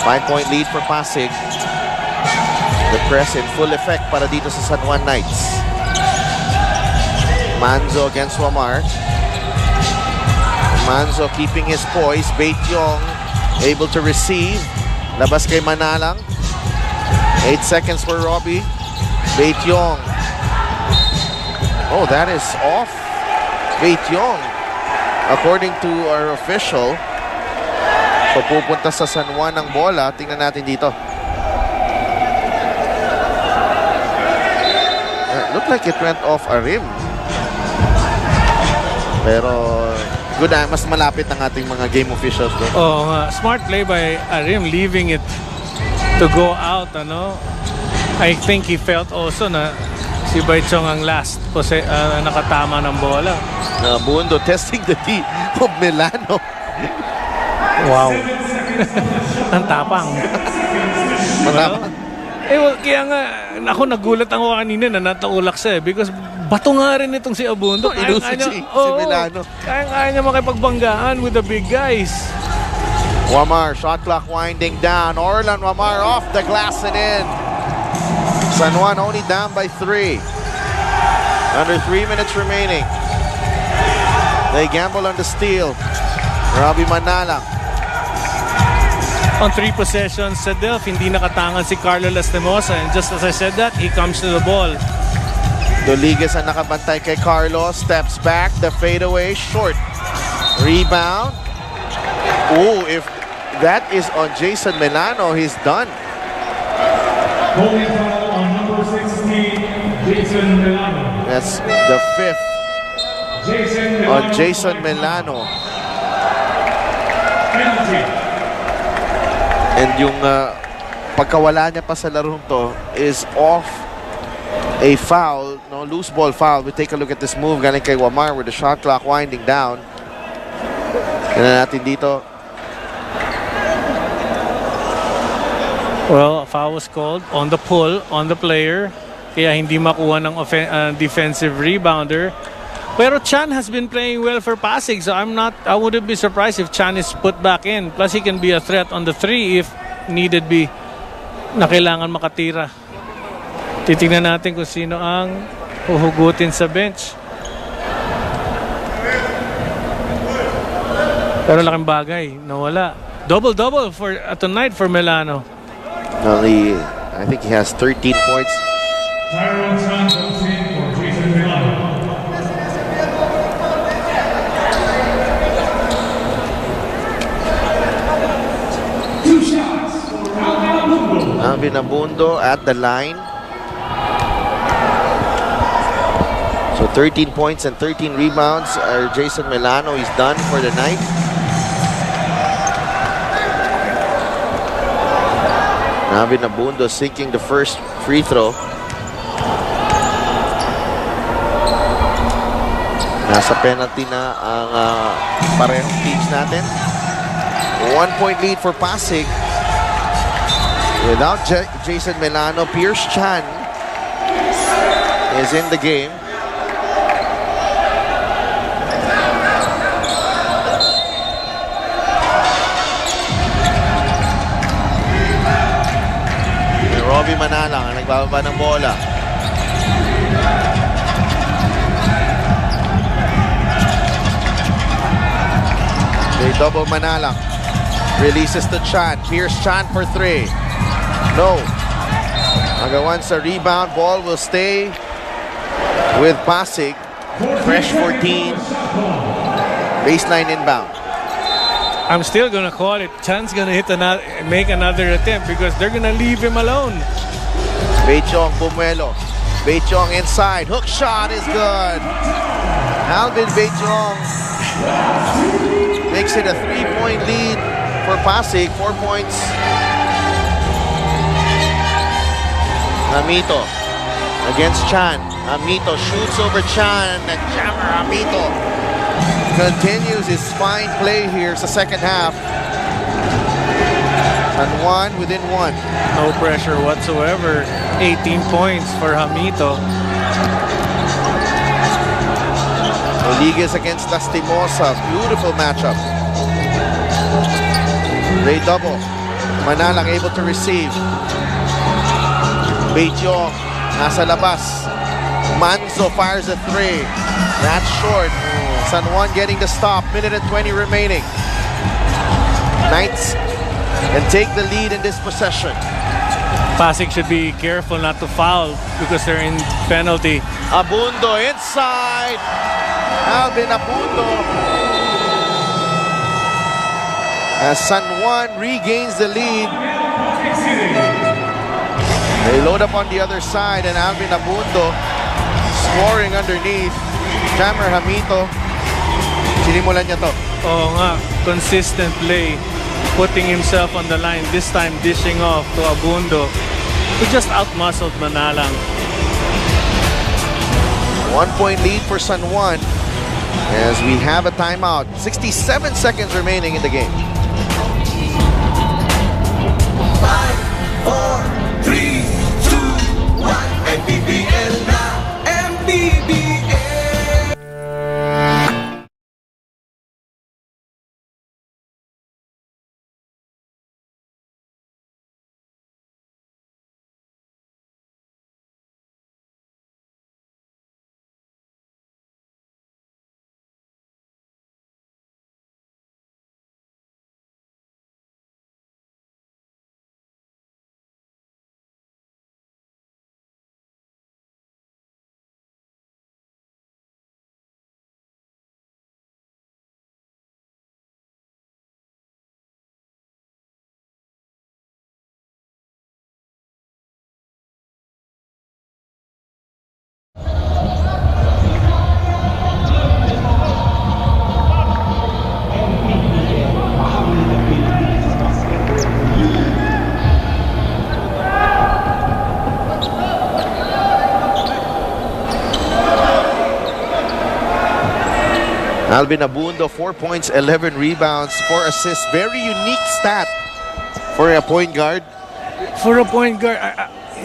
5-point lead for Pasig. The press in full effect para dito sa San Juan Knights. Manzo against Wamar. Manzo keeping his poise. Beityong able to receive. Labas kay Manalang. 8 seconds for Robbie. Beityong. Oh, that is off. Beityong. According to our official. So pupunta sa San Juan ng bola. Tingnan natin dito. Looked like it went off a rim. Pero good, mas malapit ang ating mga game officials doon. Oh, smart play by Arim, leaving it to go out, ano. I think he felt also na si Baichong ang last nakatama ng bola. Bundo testing the D of Milano. Wow. Ang tapang. Matapang. Kaya nga, ako nagulat ako kanina na nataulak siya because bato nga rin itong si Abundo. Inusog si Milano. Kaya niya makipagbanggaan with the big guys. Wamar, shot clock winding down. Orlan Wamar off the glass and in. San Juan only down by 3. Under 3 minutes remaining. They gamble on the steal. Robbie Manalang. On 3 possessions sa Delph, hindi nakatangan si Carlo Lastimosa. And just as I said that, he comes to the ball. Doliges ang nakabantay kay Carlos. Steps back. The fadeaway. Short. Rebound. Oh, if that is on Jason Milano, he's done. Holding foul on number 16, Jason Milano. That's the 5th on Jason Milano. Penalty. And yung pagkawala niya pa sa larong to is off a foul, no, loose ball foul. We take a look at this move galing kay Wamar with the shot clock winding down. Tignan natin dito. Well, a foul was called on the pull, on the player. Kaya hindi makuha ng defensive rebounder. Pero Chan has been playing well for Pasig, so I wouldn't be surprised if Chan is put back in. Plus, he can be a threat on the 3 if needed be na kailangan makatira. Titingnan natin kung sino ang huhugutin sa bench. Pero laking bagay, nawala. Double-double for tonight for Milano. I think he has 13 points. Tyron Santos in for Jason Milano. Two shots for Alvin Abundo at the line. So 13 points and 13 rebounds. Jason Milano is done for the night. Alvin Abundo sinking the first free throw. Nasa penalty na ang parehong teams natin. 1-point lead for Pasig. Without Jason Milano, Pierce Chan is in the game. Robbie Manalang ang nagbababa ng bola. They double Manalang. Releases to Chan. Pierce Chan for three. No. Agawan sa rebound. Ball will stay with Pasig. Fresh 14. Baseline inbound. I'm still gonna call it. Chan's gonna make another attempt because they're gonna leave him alone. Beichong Bumuelo. Beichong inside. Hook shot is good. Alvin Beichong makes it a 3-point lead for Pasig. 4 points. Amito against Chan. Amito shoots over Chan and Jammer Amito continues his fine play here sa second half. San Juan within one. No pressure whatsoever. 18 points for Hamito. Rodriguez against Lastimosa. Beautiful matchup. They double. Manalang able to receive. Beichong nasa labas. Manzo fires a three. That's short. San Juan getting the stop. Minute and 20 remaining. Knights and take the lead in this possession. Pasig should be careful not to foul because they're in penalty. Abundo inside. Alvin Abundo. As San Juan regains the lead. They load up on the other side and Alvin Abundo scoring underneath. Jammer Hamito. Sinimulan niya to. Oo nga, consistent play. Putting himself on the line, this time dishing off to Abundo, who just outmuscled Manalang. 1-point lead for San Juan as we have a timeout. 67 seconds remaining in the game. 5, 4, 3, 2, 1. Mpbl na. Mpbl. Alvin Abundo, 4 points, 11 rebounds, 4 assists. Very unique stat for a point guard. For a point guard,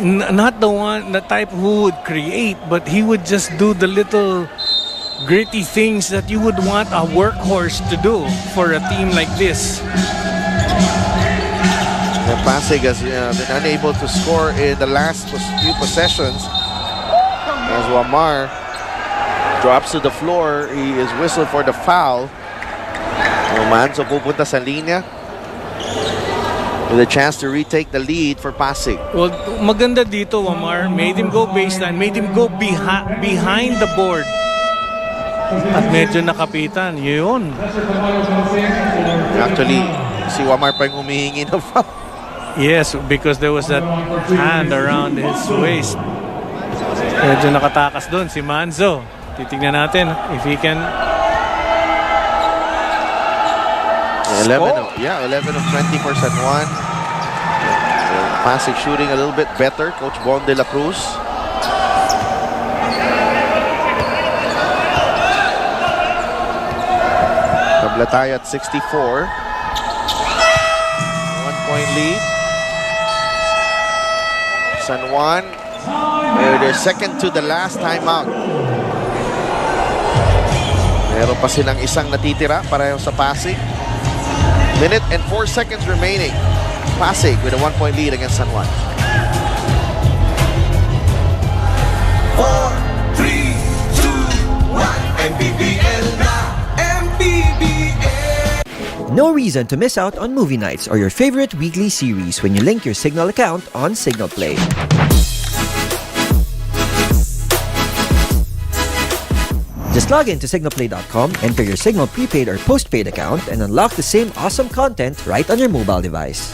not the type who would create, but he would just do the little gritty things that you would want a workhorse to do for a team like this. And Pasig has been unable to score in the last few possessions as Wamar drops to the floor. He is whistled for the foul. Manso pupunta sa linya. with a chance to retake the lead for Pasig. Well, maganda dito, Wamar. Made him go baseline. Made him go behind the board. At medyo nakapitan. Yun. Actually, si Wamar pa yung humihingi ng foul. Yes, because there was that hand around his waist. Medyo nakatakas doon si Manzo. Titignan natin if he can... 11 of 20 for San Juan. Pasig shooting a little bit better. Coach Bon de la Cruz. Tabla tayo at 64. 1-point lead. San Juan, they're second to the last timeout. Meron pa silang isang natitira pareho sa Pasig. Minute and 4 seconds remaining. Pasig with a 1-point lead against San Juan. 4, 3, 2, 1. Mpbl na. Mpbl. No reason to miss out on movie nights or your favorite weekly series when you link your Signal account on Signal Play. Just log in to signalplay.com, enter your Signal prepaid or postpaid account, and unlock the same awesome content right on your mobile device.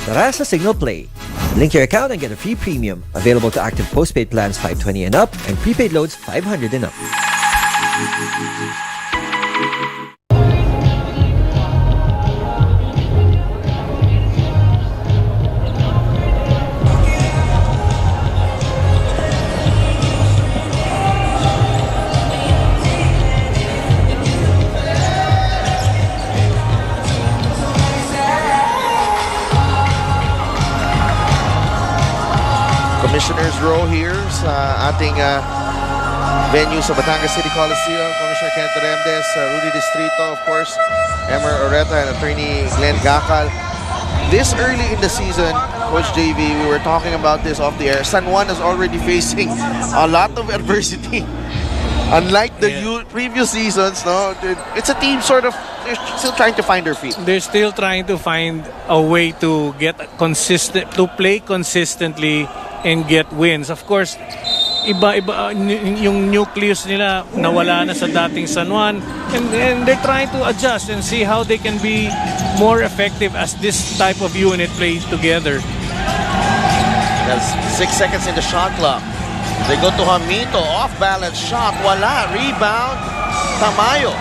Tara sa Signal Play. Link your account and get a free premium. Available to active postpaid plans 520 and up and prepaid loads 500 and up. Commissioner's Row here sa ating venue sa Batangas City Coliseum. Commissioner Kenneth Remdes, Rudy Distrito, of course, Emer Oreta, and Attorney Glenn Gacal. This early in the season, Coach JV, we were talking about this off the air. San Juan is already facing a lot of adversity. Unlike the previous seasons, no, it's a team sort of, they're still trying to find their feet. They're still trying to find a way to get consistent, to play consistently and get wins. Of course, iba-iba yung nucleus nila nawala na sa dating San Juan, and they're trying to adjust and see how they can be more effective as this type of unit plays together. That's 6 seconds in the shot clock. They go to Hamito, off-balance shot, wala, rebound, Tamayo.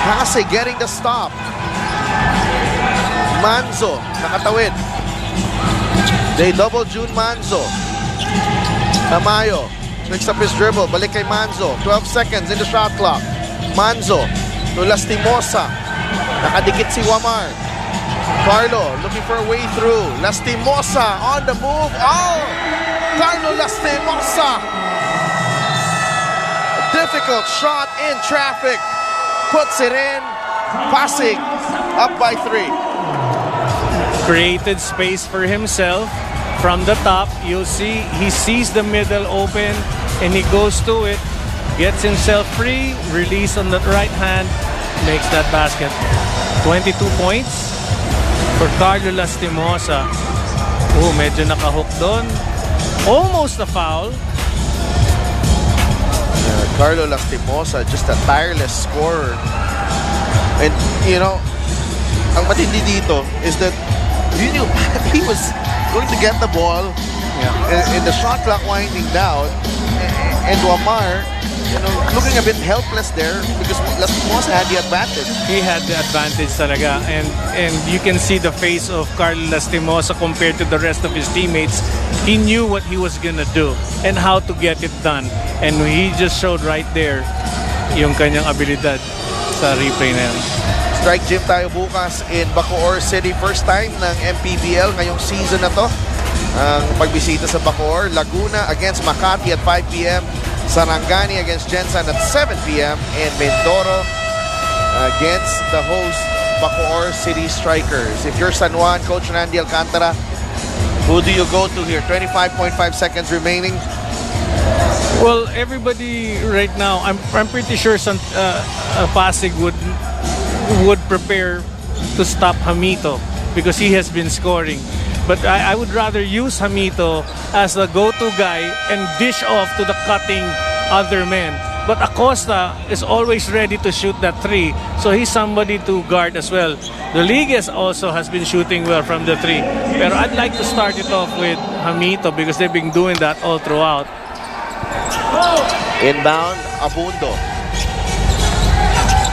Pasig getting the stop. Manzo, nakatawid. They double June Manzo. Tamayo picks up his dribble, balik kay Manzo. 12 seconds in the shot clock. Manzo to Lastimosa. Nakadikit si Wamar. Carlo looking for a way through. Lastimosa on the move. Oh! Carlo Lastimosa. A difficult shot in traffic. Puts it in. Pasig up by 3. Created space for himself from the top. You'll see he sees the middle open and he goes to it, gets himself free, release on the right hand, makes that basket. 22 points for Carlo Lastimosa. Oh, medyo nakahook doon. Almost a foul. Carlo Lastimosa, just a tireless scorer. And, you know, ang matindi dito is that you knew he was going to get the ball in the shot clock winding down, and Wamar, you know, looking a bit helpless there because Lastimosa had the advantage. He had the advantage talaga, and you can see the face of Carlo Lastimosa compared to the rest of his teammates. He knew what he was gonna do and how to get it done, and he just showed right there yung kanyang abilidad sa replay na yun. Strike gym tayo bukas in Bacoor City. First time ng Mpbl ngayong season na to. Ang pagbisita sa Bacoor. Laguna against Makati at 5 p.m. Sarangani against Jensen at 7 p.m. And Mindoro against the host Bacoor City Strikers. If you're San Juan, Coach Randy Alcantara, who do you go to here? 25.5 seconds remaining. Well, everybody right now, I'm pretty sure Pasig would prepare to stop Hamito because he has been scoring. But I would rather use Hamito as the go-to guy and dish off to the cutting other men. But Acosta is always ready to shoot that three, so he's somebody to guard as well. Rodriguez also has been shooting well from the three. Pero I'd like to start it off with Hamito because they've been doing that all throughout. Inbound, Abundo.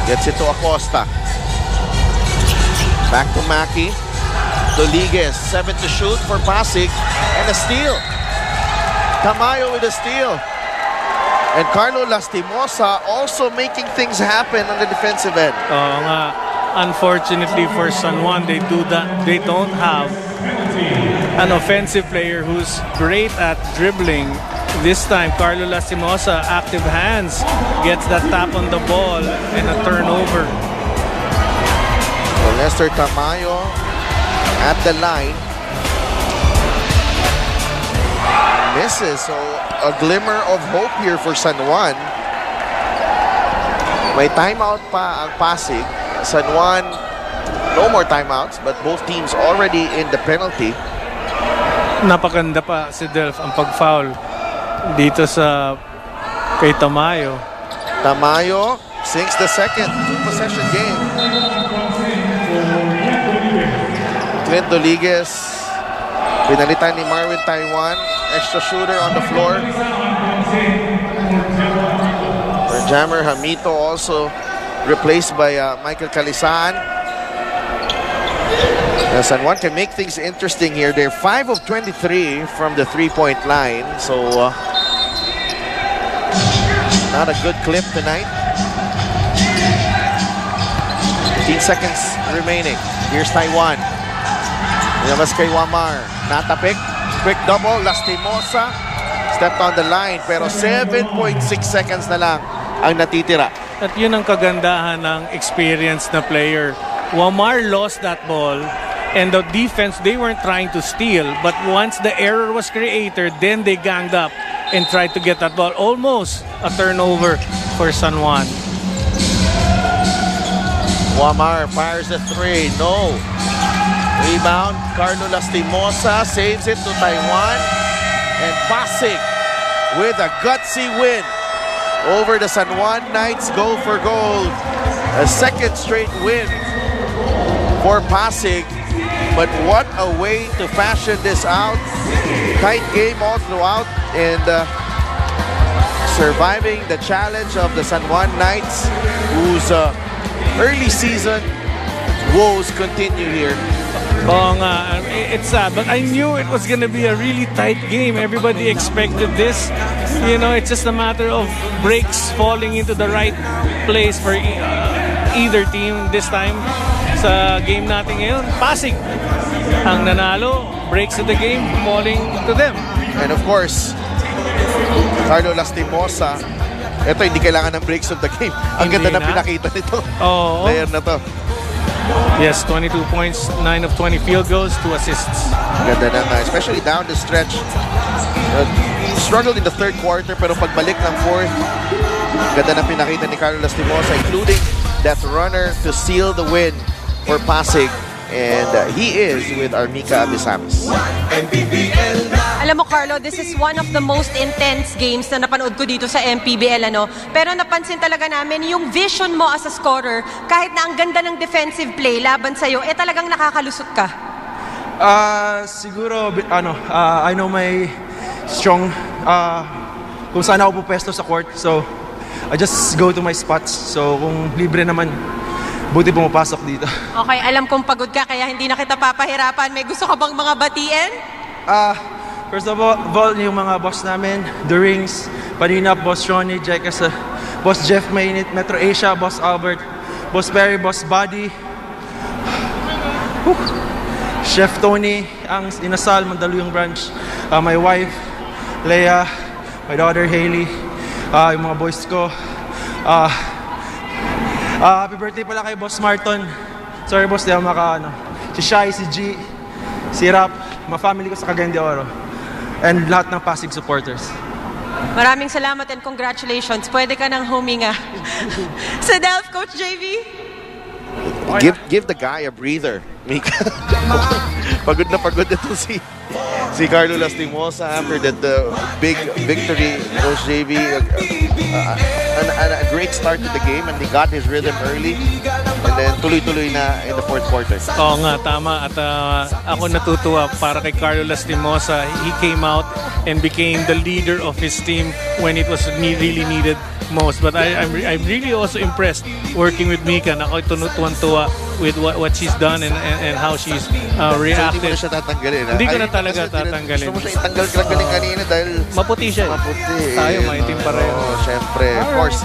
Gets it to Acosta. Back to Maki. Rodriguez, 7 to shoot for Pasig. And a steal. Tamayo with a steal. And Carlo Lastimosa also making things happen on the defensive end. Oo nga. Unfortunately for San Juan, they don't have an offensive player who's great at dribbling. This time, Carlo Lastimosa, active hands, gets that tap on the ball and a turnover. So Lester Tamayo at the line. Misses, so a glimmer of hope here for San Juan. May timeout pa ang Pasig. San Juan, no more timeouts, but both teams already in the penalty. Napakanda pa si Delph ang pag-foul dito sa kay Tamayo. Tamayo sinks the second two-possession game. Clint Rodriguez, pinalitan ni Marvin Taiwan. Extra shooter on the floor. Jammer Hamito also replaced by Michael Calisaan. San Juan can make things interesting here. They're 5 of 23 from the three-point line. So, not a good clip tonight. 15 seconds remaining. Here's Taiwan. Nilabas kay Wamar. Natapik. Quick double. Lastimosa. Stepped on the line. Pero 7.6 seconds na lang ang natitira. At yun ang kagandahan ng experienced na player. Wamar lost that ball. And the defense, they weren't trying to steal. But once the error was created, then they ganged up and tried to get that ball. Almost a turnover for San Juan. Wamar fires the three. No. Rebound. Carlo Lastimosa saves it to Taiwan. And Pasig with a gutsy win over the San Juan Knights. Go for gold. A second straight win for Pasig. But what a way to fashion this out. Tight game all throughout. And surviving the challenge of the San Juan Knights, whose early season woes continue here. Oo nga, it's sad, but I knew it was gonna be a really tight game. Everybody expected this. You know, it's just a matter of breaks falling into the right place for either team this time. Sa game natin ngayon, Pasig ang nanalo, breaks of the game falling to them. And of course, Carlo Lastimosa, ito hindi kailangan ng breaks of the game. Ang ganda na pinakita nito. Oh. Player na to. Yes, 22 points, 9 of 20 field goals, 2 assists. Ganda na nga, especially down the stretch. Struggled in the third quarter, pero pagbalik ng fourth, ganda na pinakita ni Carlo Lastimosa, including that runner to seal the win for Pasig. And he is with Armica Abisamis. Alam mo, Carlo, this is one of the most intense games na napanood ko dito sa Mpbl, ano? Pero napansin talaga namin yung vision mo as a scorer, kahit na ang ganda ng defensive play laban sa'yo, talagang nakakalusot ka. Siguro, I know my strong, kung saan ako pupwesto sa court. So, I just go to my spots. So, kung libre naman, buti pumapasok dito. Okay, alam kong pagod ka kaya hindi na kita papahirapan. May gusto ka bang mga batiin? First of all, yung mga boss namin, The Rings, Panina, Boss Ronnie, Jekasa, Boss Jeff Mainit, Metro Asia, Boss Albert, Boss Perry, Boss Buddy, Chef Tony, ang inasal, Mandaluyong branch, my wife, Leia, my daughter Hailey, yung mga boys ko. Happy birthday pala kay Boss Marton. Sorry boss, di ako si Shai, si G, si Rap, mga family ko sa Cagayan de Oro. And lahat ng Pasig supporters. Maraming salamat and congratulations. Pwede ka nang huminga. Sa Delph, Coach JV? Give the guy a breather, Mika. Pagod na si Carlo Lastimosa after that big victory. Coach JV, a great start to the game, and he got his rhythm early, and then tuloy-tuloy na in the fourth quarter. Oo nga, tama. At ako natutuwa para kay Carlo Lastimosa. He came out and became the leader of his team when it was really needed most. But I'm really also impressed working with Mika. Ako tuwan-tuwa with what she's done and how she's reacted. Hindi mo na siya tatanggalin. Hindi ko na talaga tatanggalin. Gusto mo siya itanggal galing kanina dahil maputi siya. Maputi. Tayo, maitim pareho. Siyempre. Of course,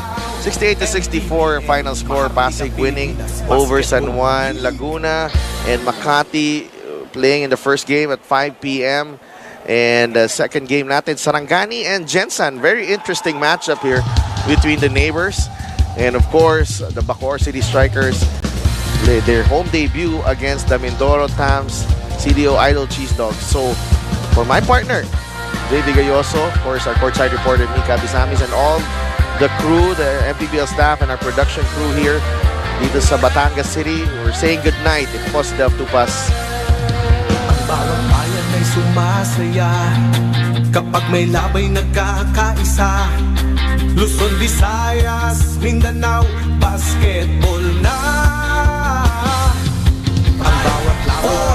68-64 final score. Pasig winning over San Juan, Laguna, and Makati playing in the first game at 5 p.m. And the second game natin, Sarangani and Jensan. Very interesting matchup here between the neighbors. And of course, the Bacoor City Strikers, their home debut against the Mindoro Tams CDO Idol Cheese Dogs. So, for my partner, JV Gayoso, of course, our courtside reporter, Mika Bisamis, and all the crew, the Mpbl staff, and our production crew here dito sa Batangas City, we're saying good night. It was the Tupas. Ang bawat bayan ay sumasaya kapag may labay nagkakaisa. Luzon, Visayas, Mindanao, basketball na. Ang bawat laban